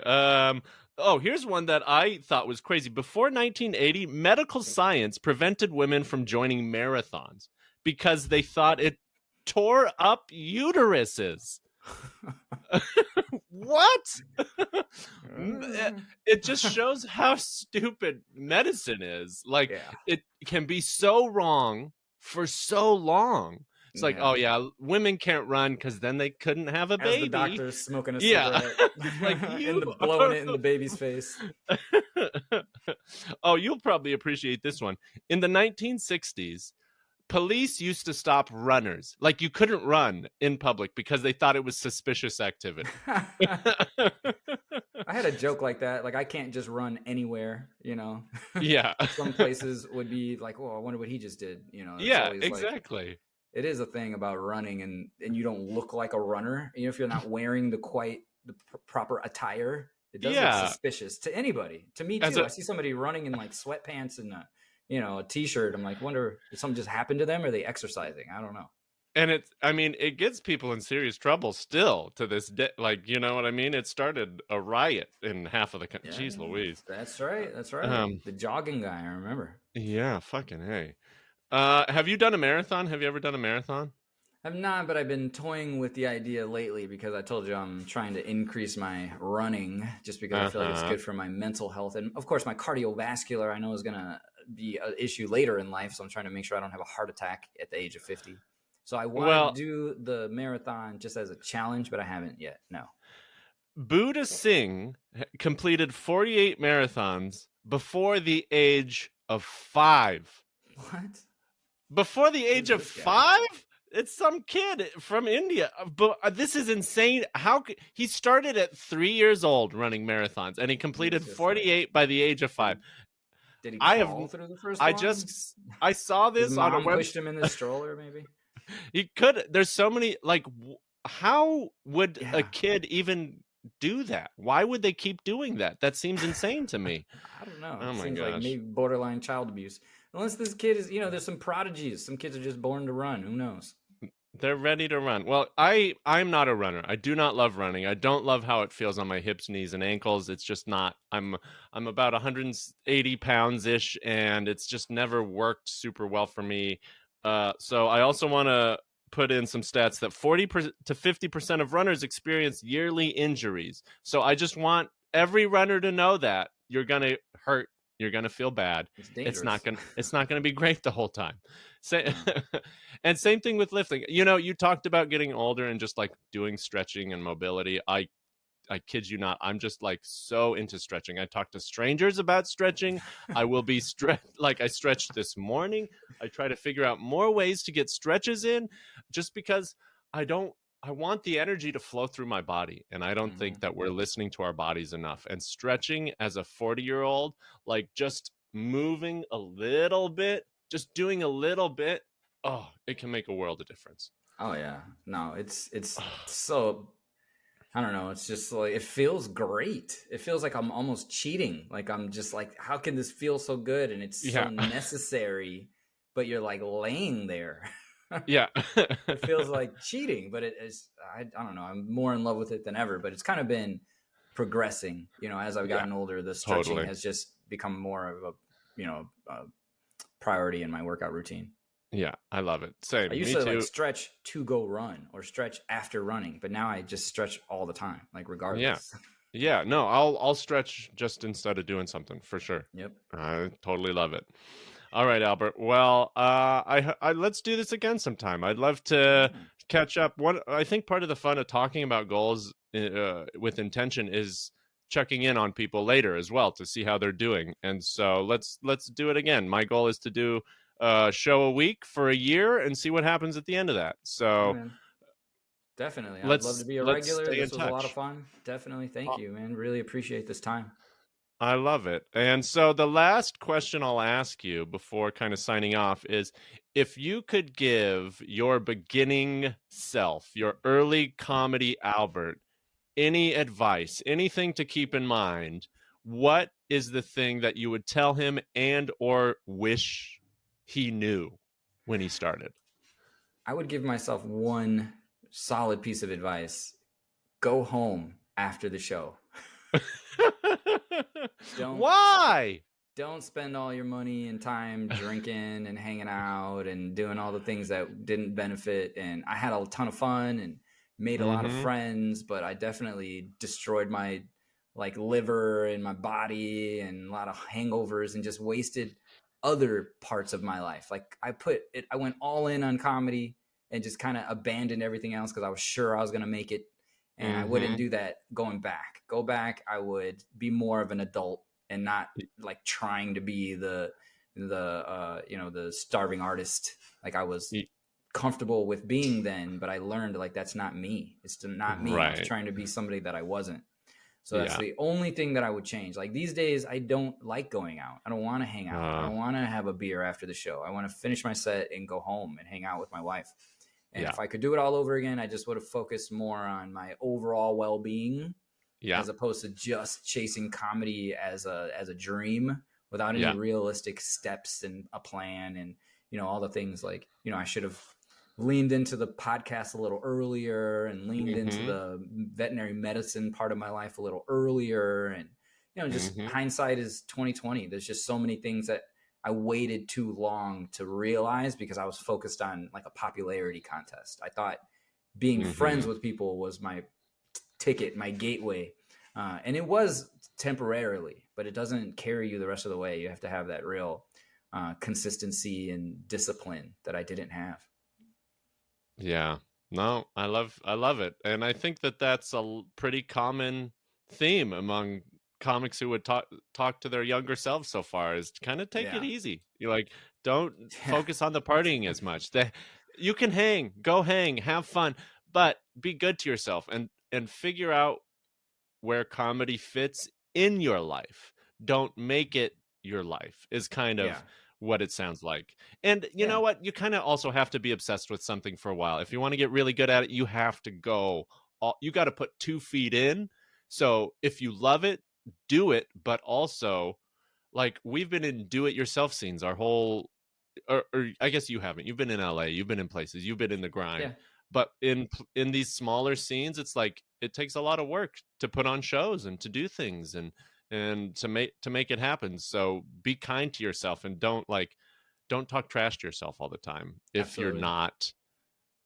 Here's one that I thought was crazy. Before 1980, medical science prevented women from joining marathons because they thought it tore up uteruses. What? It just shows how stupid medicine is. Like, it can be so wrong for so long. It's like, oh yeah, women can't run because then they couldn't have a baby. As the doctor's smoking a cigarette, like blowing it in the baby's face. Oh, you'll probably appreciate this one. In the 1960s, police used to stop runners. Like, you couldn't run in public because they thought it was suspicious activity. I had a joke like that. Like, I can't just run anywhere, you know? Yeah. Some places would be like, oh, I wonder what he just did, you know? Yeah, exactly. Like, it is a thing about running, and you don't look like a runner. You know, if you're not wearing the proper attire, it does look suspicious to anybody. To me too. I see somebody running in like sweatpants and a t-shirt. I'm like, wonder if something just happened to them, or are they exercising? I don't know. And it gets people in serious trouble still to this day. Like, you know what I mean? It started a riot in half of the country. Jeez Louise. That's right. The jogging guy, I remember. Yeah, fucking hey. Have you done a marathon? Have you ever done a marathon? I've not, but I've been toying with the idea lately because I told you I'm trying to increase my running just because I feel like it's good for my mental health. And of course, my cardiovascular I know is going to be an issue later in life. So I'm trying to make sure I don't have a heart attack at the age of 50. So I want to do the marathon just as a challenge, but I haven't yet. No. Buddha Singh completed 48 marathons before the age of 5. What? Before the age of 5? It's some kid from India. But this is insane. He started at 3 years old running marathons, and he completed 48 by the age of 5. Did he fall through the first one? I saw this His on a mom pushed him in the stroller, maybe. He could. There's so many. Like, how would a kid even do that? Why would they keep doing that? That seems insane to me. I don't know. Oh it my seems gosh. like maybe borderline child abuse. Unless this kid is, there's some prodigies. Some kids are just born to run. Who knows? They're ready to run. Well, I'm not a runner. I do not love running. I don't love how it feels on my hips, knees, and ankles. It's just not. I'm about 180 pounds ish, and it's just never worked super well for me. So I also want to put in some stats that 40 to 50% of runners experience yearly injuries. So I just want every runner to know that you're gonna hurt. You're gonna feel bad. It's not gonna be great the whole time. And same thing with lifting. You talked about getting older and just like doing stretching and mobility. I kid you not. I'm just like so into stretching. I talk to strangers about stretching. I will be like I stretched this morning. I try to figure out more ways to get stretches in, just because I want the energy to flow through my body. And I don't think that we're listening to our bodies enough. And stretching as a 40-year-old, like just moving a little bit, just doing a little bit, it can make a world of difference. Oh yeah. No, it's so I don't know. It's just like, it feels great. It feels like I'm almost cheating. Like I'm just like, how can this feel so good? And it's so Yeah. necessary, but you're like laying there. Yeah. It feels like cheating, but it is, I don't know. I'm more in love with it than ever, but it's kind of been progressing, as I've Yeah, gotten older. The stretching totally. has just become more of a priority in my workout routine. Yeah, I love it. I Same. used Me to like too. stretch to go run or stretch after running, but now I just stretch all the time, like Yeah. regardless. Yeah, no, I'll stretch just instead of doing something for sure. Yep. I totally love it. All right, Albert. Well, I let's do this again sometime. I'd love to Yeah. catch up. I think part of the fun of talking about goals with intention is checking in on people later as well to see how they're doing. And so let's do it again. My goal is to do a show a week for a year and see what happens at the end of that. Yeah, So man. Definitely. I would love to let's be a let's regular. stay in This was a lot of touch. fun. Definitely. Thank you, man. Really appreciate this time. I love it. And so the last question I'll ask you before kind of signing off is if you could give your beginning self, your early comedy Albert, any advice, anything to keep in mind, what is the thing that you would tell him and or wish he knew when he started? I would give myself one solid piece of advice. Go home after the show. Don't Why? don't spend all your money and time drinking and hanging out and doing all the things that didn't benefit. And I had a ton of fun and made a lot of Mm-hmm. friends, but I definitely destroyed my like liver and my body and a lot of hangovers and just wasted other parts of my life. Like I went all in on comedy and just kind of abandoned everything else because I was sure I was going to make it. And I wouldn't Mm-hmm. do that going back. Go back, I would be more of an adult and not like trying to be the the starving artist like I was comfortable with being then, but I learned like that's not me. It's not me. I was Right. trying to be somebody that I wasn't. So that's Yeah. the only thing that I would change. Like these days I don't like going out. I don't want to hang out. I Uh, don't want to have a beer after the show. I want to finish my set and go home and hang out with my wife. And yeah. if I could do it all over again, I just would have focused more on my overall well-being Yeah. as opposed to just chasing comedy as a dream without any Yeah. realistic steps and a plan and all the things like I should have leaned into the podcast a little earlier and leaned into Mm-hmm. the veterinary medicine part of my life a little earlier and just Mm-hmm. hindsight is 2020. There's just so many things that I waited too long to realize because I was focused on like a popularity contest. I thought being Mm-hmm. friends with people was my ticket, my gateway. And it was temporarily, but it doesn't carry you the rest of the way. You have to have that real consistency and discipline that I didn't have. Yeah. No, I love it. And I think that that's a pretty common theme among comics who would talk to their younger selves so far is kind of take it Yeah. easy. You're like, don't Yeah. focus on the partying as much. You can go hang, have fun, but be good to yourself and figure out where comedy fits in your life. Don't make it your life is kind Yeah. of what it sounds like. And you Yeah. know what? You kind of also have to be obsessed with something for a while. If you want to get really good at it, you have to you got to put 2 feet in. So if you love it, do it, but also like we've been in do it yourself scenes our whole or I guess you haven't. You've been in LA, you've been in places, you've been in the grind. Yeah. But in these smaller scenes, it's like it takes a lot of work to put on shows and to do things and to make it happen. So be kind to yourself and don't talk trash to yourself all the time if you're Absolutely. not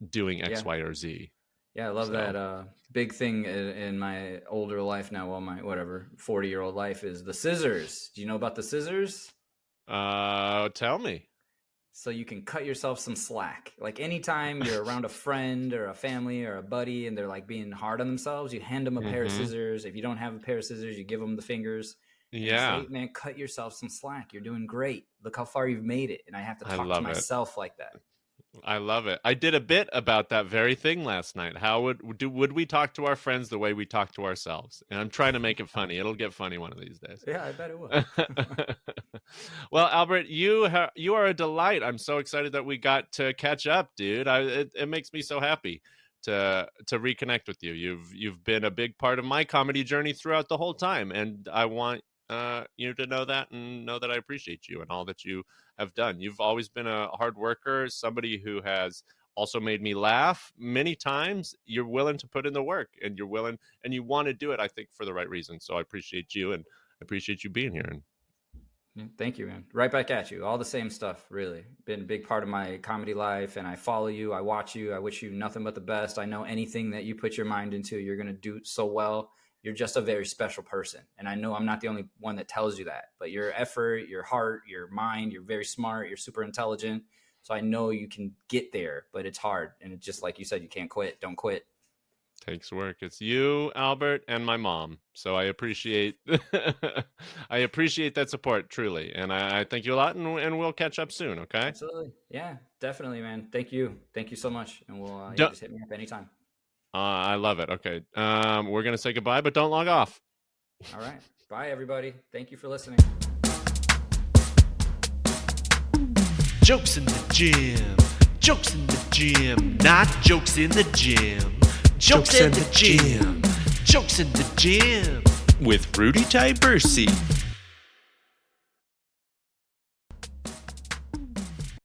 doing X, Yeah. Y, or Z. Yeah, I love So that. Big thing in my older life now, well, my whatever 40-year-old life is the scissors. Do you know about the scissors? tell me. So you can cut yourself some slack. Like anytime you're around a friend or a family or a buddy and they're like being hard on themselves, you hand them a pair of Mm-hmm. scissors. If you don't have a pair of scissors, you give them the fingers and you Yeah, say, man, cut yourself some slack. You're doing great. Look how far you've made it. And I have to I talk to love it. myself like that. I love it. I did a bit about that very thing last night. How would we talk to our friends the way we talk to ourselves? And I'm trying to make it funny. It'll get funny one of these days. Yeah, I bet it will. Well, Albert, you are a delight. I'm so excited that we got to catch up, dude. It makes me so happy. to reconnect with you. You've been a big part of my comedy journey throughout the whole time, and I want you to know that, and know that I appreciate you and all that you have done. You've always been a hard worker, somebody who has also made me laugh many times. You're willing to put in the work, and you're willing, and you want to do it, I think, for the right reason. So I appreciate you, and I appreciate you being here. And thank you, man. Right back at you. All the same stuff, really. Been a big part of my comedy life, and I follow you. I watch you. I wish you nothing but the best. I know anything that you put your mind into, you're going to do so well. You're just a very special person. And I know I'm not the only one that tells you that, but your effort, your heart, your mind, you're very smart. You're super intelligent. So I know you can get there, but it's hard. And it's just like you said, you can't quit. Don't quit. Takes work. It's you, Albert, and my mom. So I appreciate I appreciate that support, truly. And I thank you a lot, and we'll catch up soon, okay? Absolutely. Yeah, definitely, man. Thank you. Thank you so much. And we'll just hit me up anytime. I love it. Okay. We're going to say goodbye, but don't log off. All right. Bye, everybody. Thank you for listening. Jokes in the gym. Jokes in the gym. Not jokes in the gym. Jokes in the gym. Jokes in the gym. With Rudy Tyburczy.